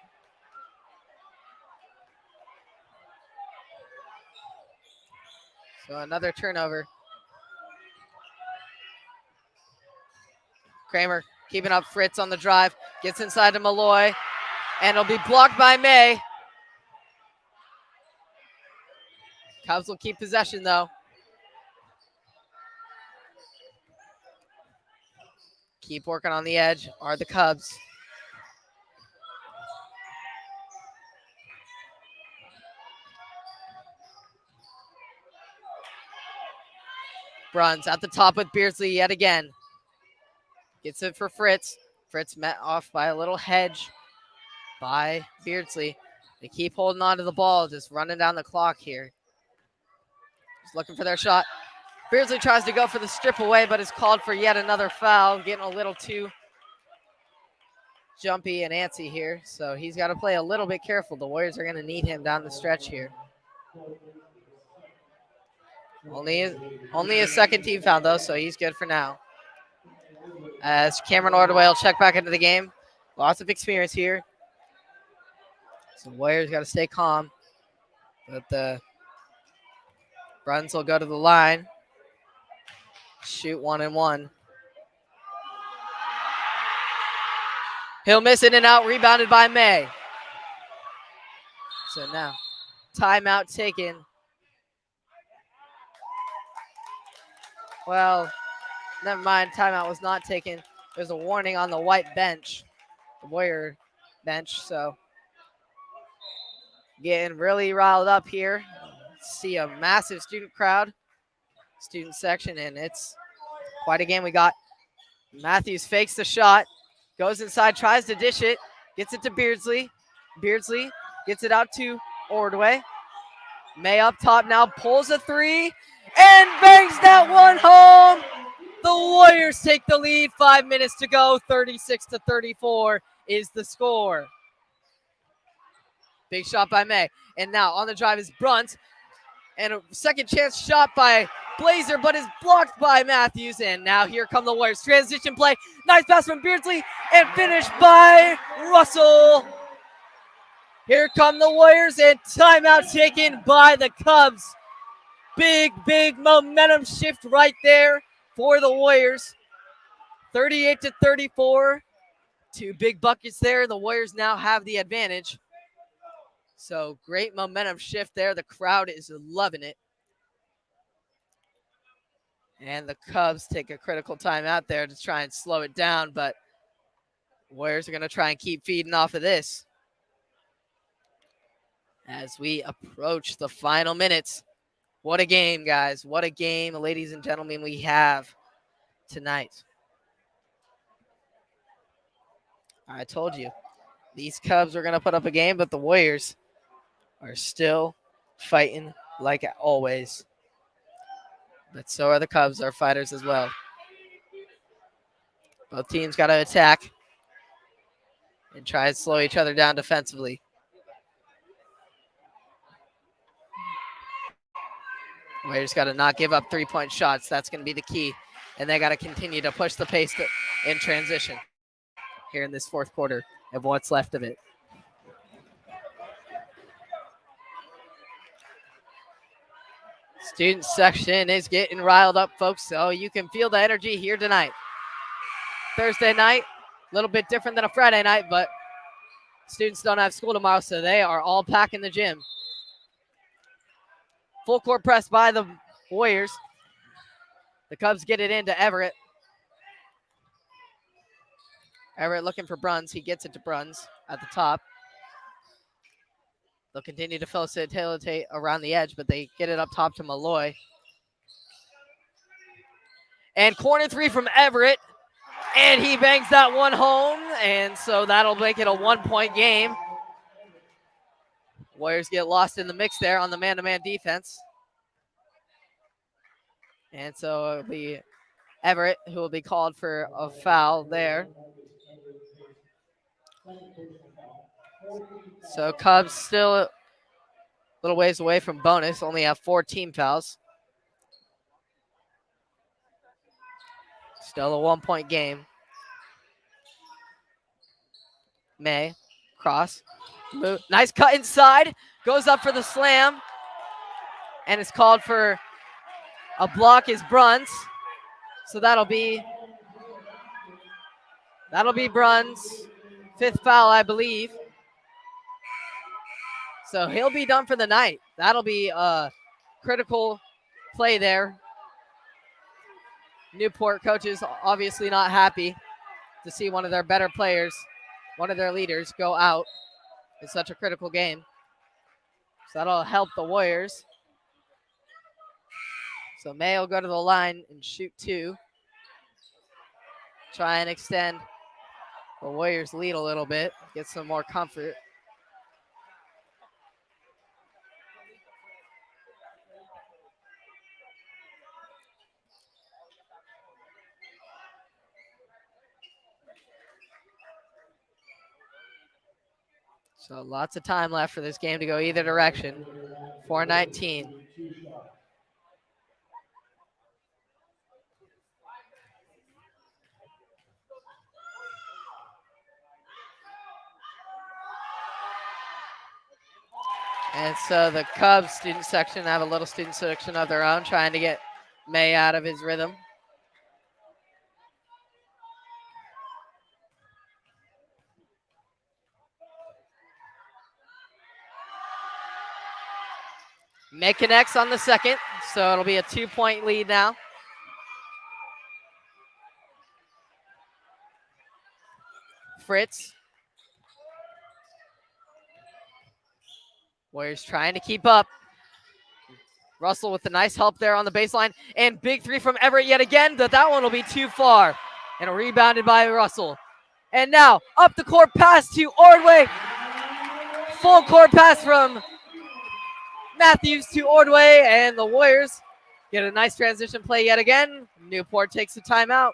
So another turnover. Kramer keeping up Fritz on the drive. Gets inside to Malloy. And it'll be blocked by May. Cubs will keep possession, though. keep working on the edge are the Cubs. Bruns at the top with Beardsley yet again. Gets it for Fritz. Fritz met off by a little hedge by Beardsley. They keep holding on to the ball, just running down the clock here. Just looking for their shot. Beardsley tries to go for the strip away, but is called for yet another foul. Getting a little too jumpy and antsy here, so he's got to play a little bit careful. The Warriors are going to need him down the stretch here. Only his second team foul, though, so he's good for now. As Cameron Ordway will check back into the game. Lots of experience here. So Warriors got to stay calm. But the Bruns will go to the line. Shoot 1 and 1. He'll miss in and out, rebounded by May. So now, timeout taken. Well, never mind, timeout was not taken. There's a warning on the white bench, the Warrior bench, so getting really riled up here. See a massive student crowd, student section, and it's quite a game we got. Matthews fakes the shot, goes inside, tries to dish it, gets it to Beardsley. Beardsley gets it out to Ordway. May up top now, pulls a three, and bangs that one home. The Warriors take the lead, 5 minutes to go, 36-34 is the score. Big shot by May. And now on the drive is Brunt. And a second chance shot by Blazer, but is blocked by Matthews. And now here come the Warriors. Transition play. Nice pass from Beardsley and finished by Russell. Here come the Warriors and timeout taken by the Cubs. Big momentum shift right there for the Warriors. 38-34. 2 big buckets there. The Warriors now have the advantage. So great momentum shift there. The crowd is loving it. And the Cubs take a critical time out there to try and slow it down, but Warriors are going to try and keep feeding off of this. As we approach the final minutes. What a game, guys. What a game, ladies and gentlemen, we have tonight. I told you, these Cubs are going to put up a game, but the Warriors are still fighting like always. But so are the Cubs, our fighters as well. Both teams got to attack and try and slow each other down defensively. Warriors got to not give up three-point shots. That's going to be the key. And they got to continue to push the pace in transition here in this fourth quarter of what's left of it. Student section is getting riled up, folks, so you can feel the energy here tonight. Thursday night, a little bit different than a Friday night, but students don't have school tomorrow, so they are all packing the gym. Full court press by the Warriors. The Cubs get it into Everett. Everett looking for Bruns. He gets it to Bruns at the top. They'll continue to facilitate around the edge, but they get it up top to Malloy. And corner three from Everett. And he bangs that one home. And so that'll make it a 1-point game. Warriors get lost in the mix there on the man-to-man defense. And so it'll be Everett who will be called for a foul there. So Cubs still a little ways away from bonus, only have 4 team fouls. Still a 1-point game. May, cross, move. Nice cut inside, goes up for the slam, and it's called for a block is Bruns. So that'll be Bruns' 5th foul, I believe. So he'll be done for the night. That'll be a critical play there. Newport coaches obviously not happy. to see one of their better players, one of their leaders, go out in such a critical game. So that'll help the Warriors. So May will go to the line and shoot 2. Try and extend the Warriors' lead a little bit, get some more comfort. So lots of time left for this game to go either direction. 4:19. And so the Cubs student section have a little student section of their own, trying to get May out of his rhythm. May connects on the second, so it'll be a 2-point lead now. Fritz. Warriors trying to keep up. Russell with the nice help there on the baseline. And big 3 from Everett yet again, but that one will be too far. And rebounded by Russell. And now up the court pass to Ordway. Full court pass from Matthews to Ordway, and the Warriors get a nice transition play yet again. Newport takes the timeout.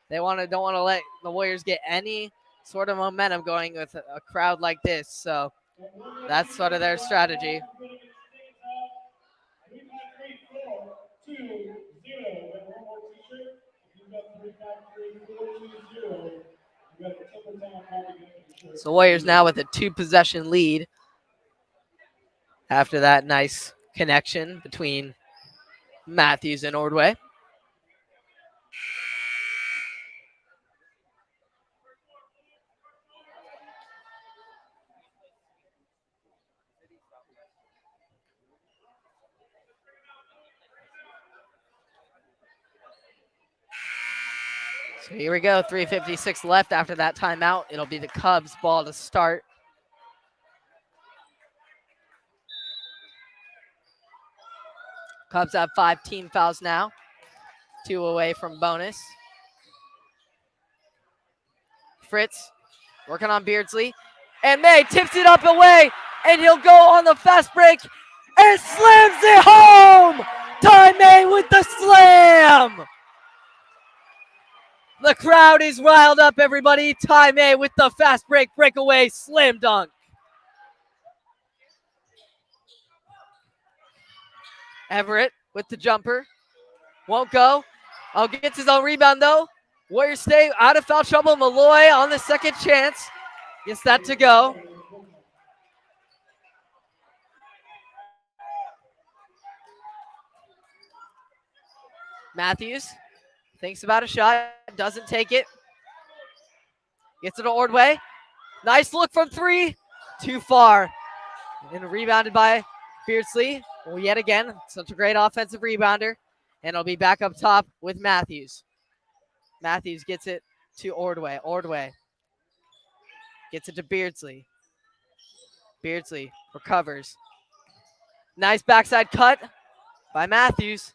They don't want to let the Warriors get any sort of momentum going with a crowd like this. So that's sort of their strategy. So Warriors now with a 2-possession lead after that nice connection between Matthews and Ordway. So here we go, 3:56 left after that timeout. It'll be the Cubs' ball to start. Cubs have 5 team fouls now, 2 away from bonus. Fritz working on Beardsley, and May tips it up away, and he'll go on the fast break and slams it home! Ty May with the slam! The crowd is riled up, everybody. Ty May with the fast break breakaway slam dunk. Everett with the jumper. Won't go. Gets his own rebound, though. Warriors stay out of foul trouble. Malloy on the second chance. Gets that to go. Matthews thinks about a shot. Doesn't take it. Gets it to Ordway. Nice look from 3. Too far. And rebounded by Beardsley. Well, yet again, such a great offensive rebounder. And it'll be back up top with Matthews. Matthews gets it to Ordway. Ordway gets it to Beardsley. Beardsley recovers. Nice backside cut by Matthews.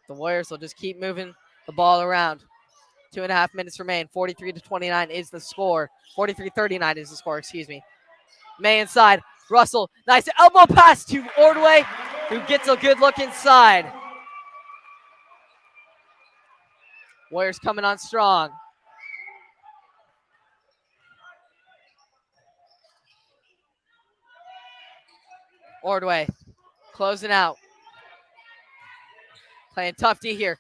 The Warriors will just keep moving the ball around. 2.5 minutes remain. 43-29 is the score. 43-39 is the score, excuse me. May inside. Russell, nice elbow pass to Ordway, who gets a good look inside. Warriors coming on strong. Ordway closing out. Playing tough D here.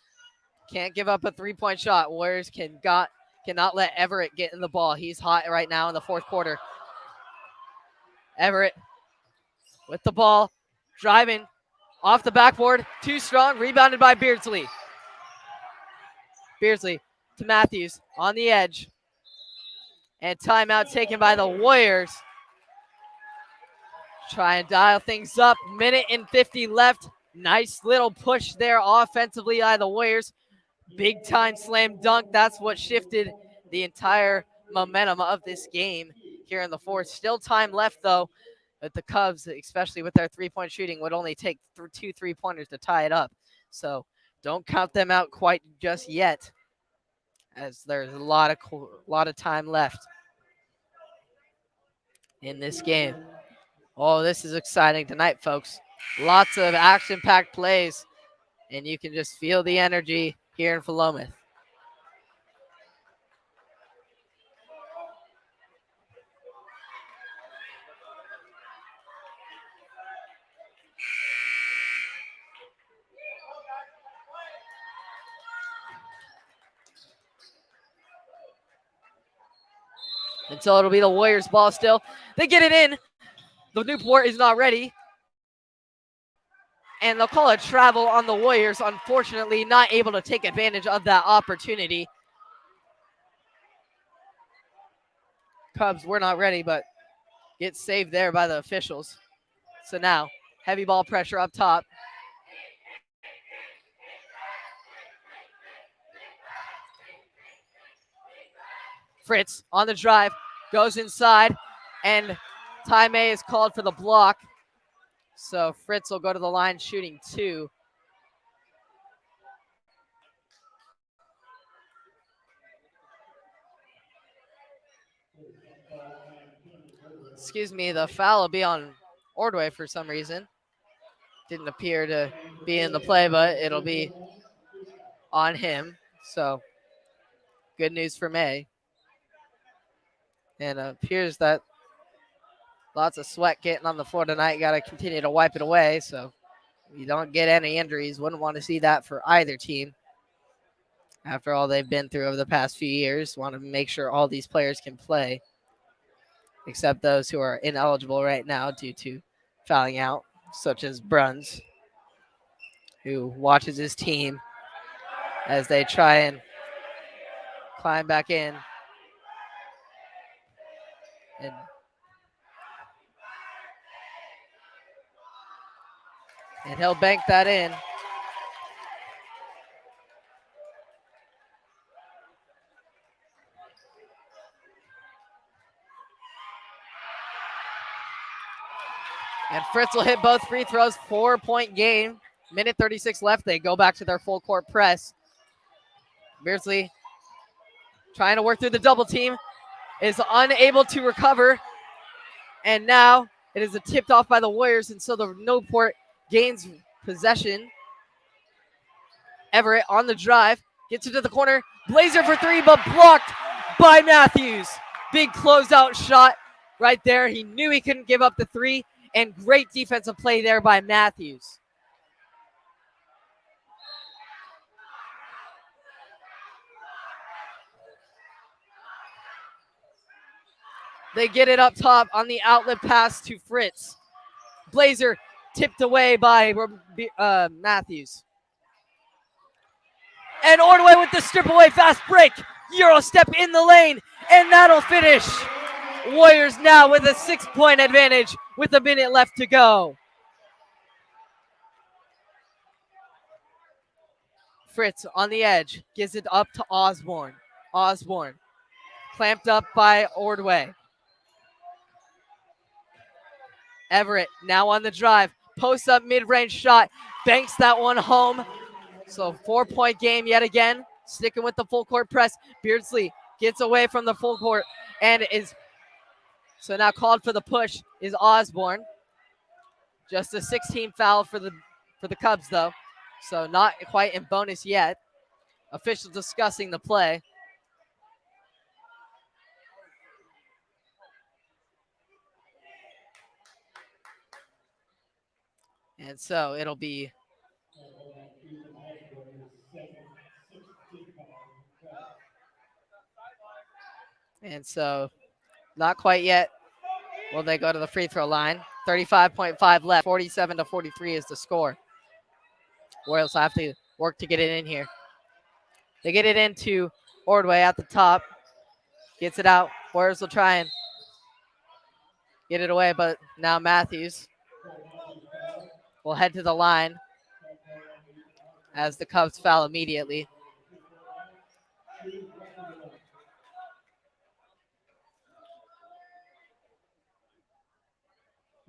Can't give up a 3-point shot. Warriors cannot let Everett get in the ball. He's hot right now in the fourth quarter. Everett with the ball, driving off the backboard. Too strong, rebounded by Beardsley. Beardsley to Matthews on the edge. And timeout taken by the Warriors. Try and dial things up. 1:50 left. Nice little push there offensively by the Warriors. Big time slam dunk. That's what shifted the entire momentum of this game here in the fourth. Still time left, though, but the Cubs, especially with their three-point shooting, would only take 2 3-pointers to tie it up. So don't count them out quite just yet, as there's a lot of time left in this game. Oh, this is exciting tonight, folks. Lots of action-packed plays, and you can just feel the energy here in Philomath. And so it'll be the Warriors' ball still. They get it in. The Newport is not ready. And they'll call a travel on the Warriors, unfortunately not able to take advantage of that opportunity. Cubs were not ready, but get saved there by the officials. So now, heavy ball pressure up top. Fritz on the drive, goes inside, and Ty May is called for the block. So Fritz will go to the line shooting 2. Excuse me, the foul will be on Ordway for some reason. Didn't appear to be in the play, but it'll be on him. So good news for May. And it appears that lots of sweat getting on the floor tonight. Got to continue to wipe it away. So you don't get any injuries. Wouldn't want to see that for either team. After all they've been through over the past few years, want to make sure all these players can play, except those who are ineligible right now due to fouling out, such as Bruns, who watches his team as they try and climb back in. And he'll bank that in. And Fritz will hit both free throws. 4-point game. Minute 36 left. They go back to their full court press. Beardsley trying to work through the double team. Is unable to recover. And now it is tipped off by the Warriors. And so the Newport gains possession. Everett on the drive. Gets into the corner. Blazer for 3, but blocked by Matthews. Big closeout shot right there. He knew he couldn't give up the 3. And great defensive play there by Matthews. They get it up top on the outlet pass to Fritz. Blazer tipped away by Matthews. And Ordway with the strip away fast break. Euro step in the lane, and that'll finish. Warriors now with a 6-point advantage with a minute left to go. Fritz on the edge, gives it up to Osborne. Osborne clamped up by Ordway. Everett now on the drive, post up mid-range shot, banks that one home. So 4-point game yet again, sticking with the full court press. Beardsley gets away from the full court and is so now called for the push is Osborne. Just a 16 foul for the Cubs though, so not quite in bonus yet. Officials discussing the play. And so it'll be not quite yet. Will they go to the free throw line? 35.5 left. 47-43 is the score. Warriors have to work to get it in here. They get it into Ordway at the top. Gets it out. Warriors will try and get it away, but now Matthews will head to the line as the Cubs foul immediately.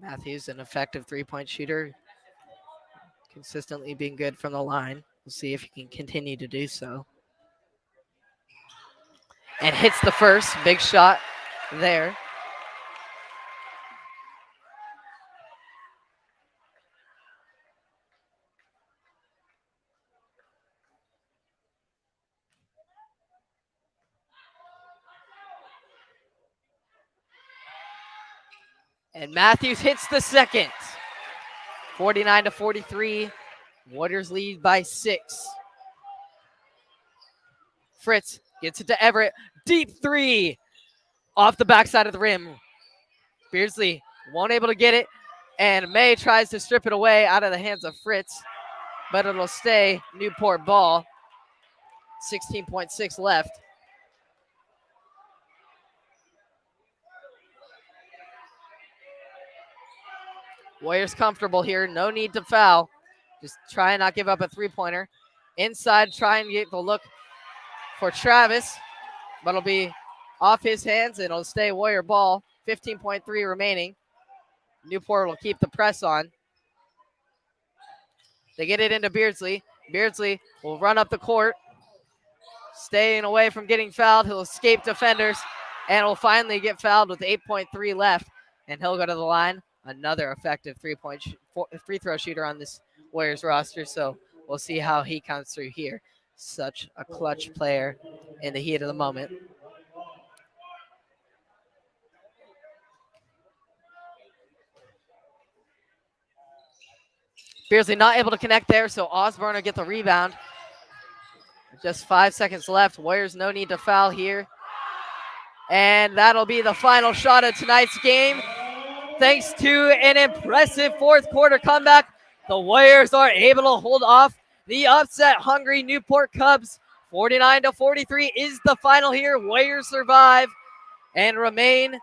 Matthews, an effective three-point shooter, consistently being good from the line. We'll see if he can continue to do so. And hits the first. Big shot there. And Matthews hits the second. 49-43. Warriors lead by 6. Fritz gets it to Everett. Deep three off the backside of the rim. Beardsley won't able to get it. And May tries to strip it away out of the hands of Fritz. But it'll stay Newport ball. 16.6 left. Warriors comfortable here. No need to foul. Just try and not give up a three-pointer. Inside, try and get the look for Travis. But it'll be off his hands, and it'll stay Warrior ball. 15.3 remaining. Newport will keep the press on. They get it into Beardsley. Beardsley will run up the court. Staying away from getting fouled. He'll escape defenders, and will finally get fouled with 8.3 left. And he'll go to the line. Another effective free throw shooter on this Warriors roster. So we'll see how he comes through here. Such a clutch player in the heat of the moment. Beardsley not able to connect there, so Osborne will get the rebound. Just 5 seconds left. Warriors no need to foul here. And that'll be the final shot of tonight's game. Thanks to an impressive fourth quarter comeback, the Warriors are able to hold off the upset-hungry Newport Cubs. 49-43 is the final here. Warriors survive and remain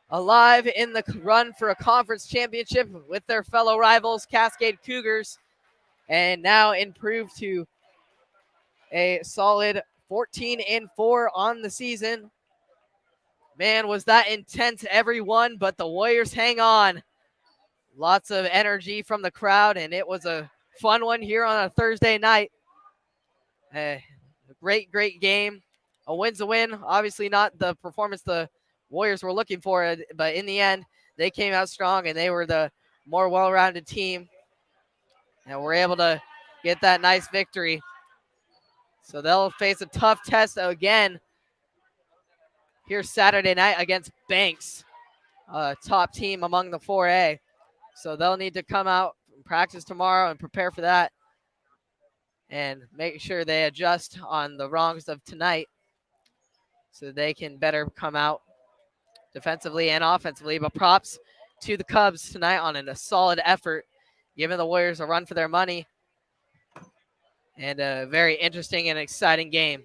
alive in the run for a conference championship with their fellow rivals, Cascade Cougars, and now improved to a solid 14-4 on the season. Man, was that intense, everyone, but the Warriors hang on. Lots of energy from the crowd, and it was a fun one here on a Thursday night. A great game. A win's a win. Obviously not the performance the Warriors were looking for, but in the end, they came out strong, and they were the more well-rounded team, and were able to get that nice victory. So they'll face a tough test again here Saturday night against Banks, a top team among the 4A. So they'll need to come out and practice tomorrow and prepare for that and make sure they adjust on the wrongs of tonight so they can better come out defensively and offensively. But props to the Cubs tonight on a solid effort, giving the Warriors a run for their money and a very interesting and exciting game.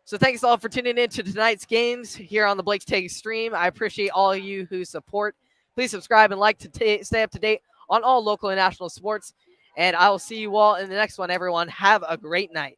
So thanks all for tuning in to tonight's games here on the Blake's Take stream. I appreciate all of you who support. Please subscribe and like to stay up to date on all local and national sports. And I will see you all in the next one, everyone. Have a great night.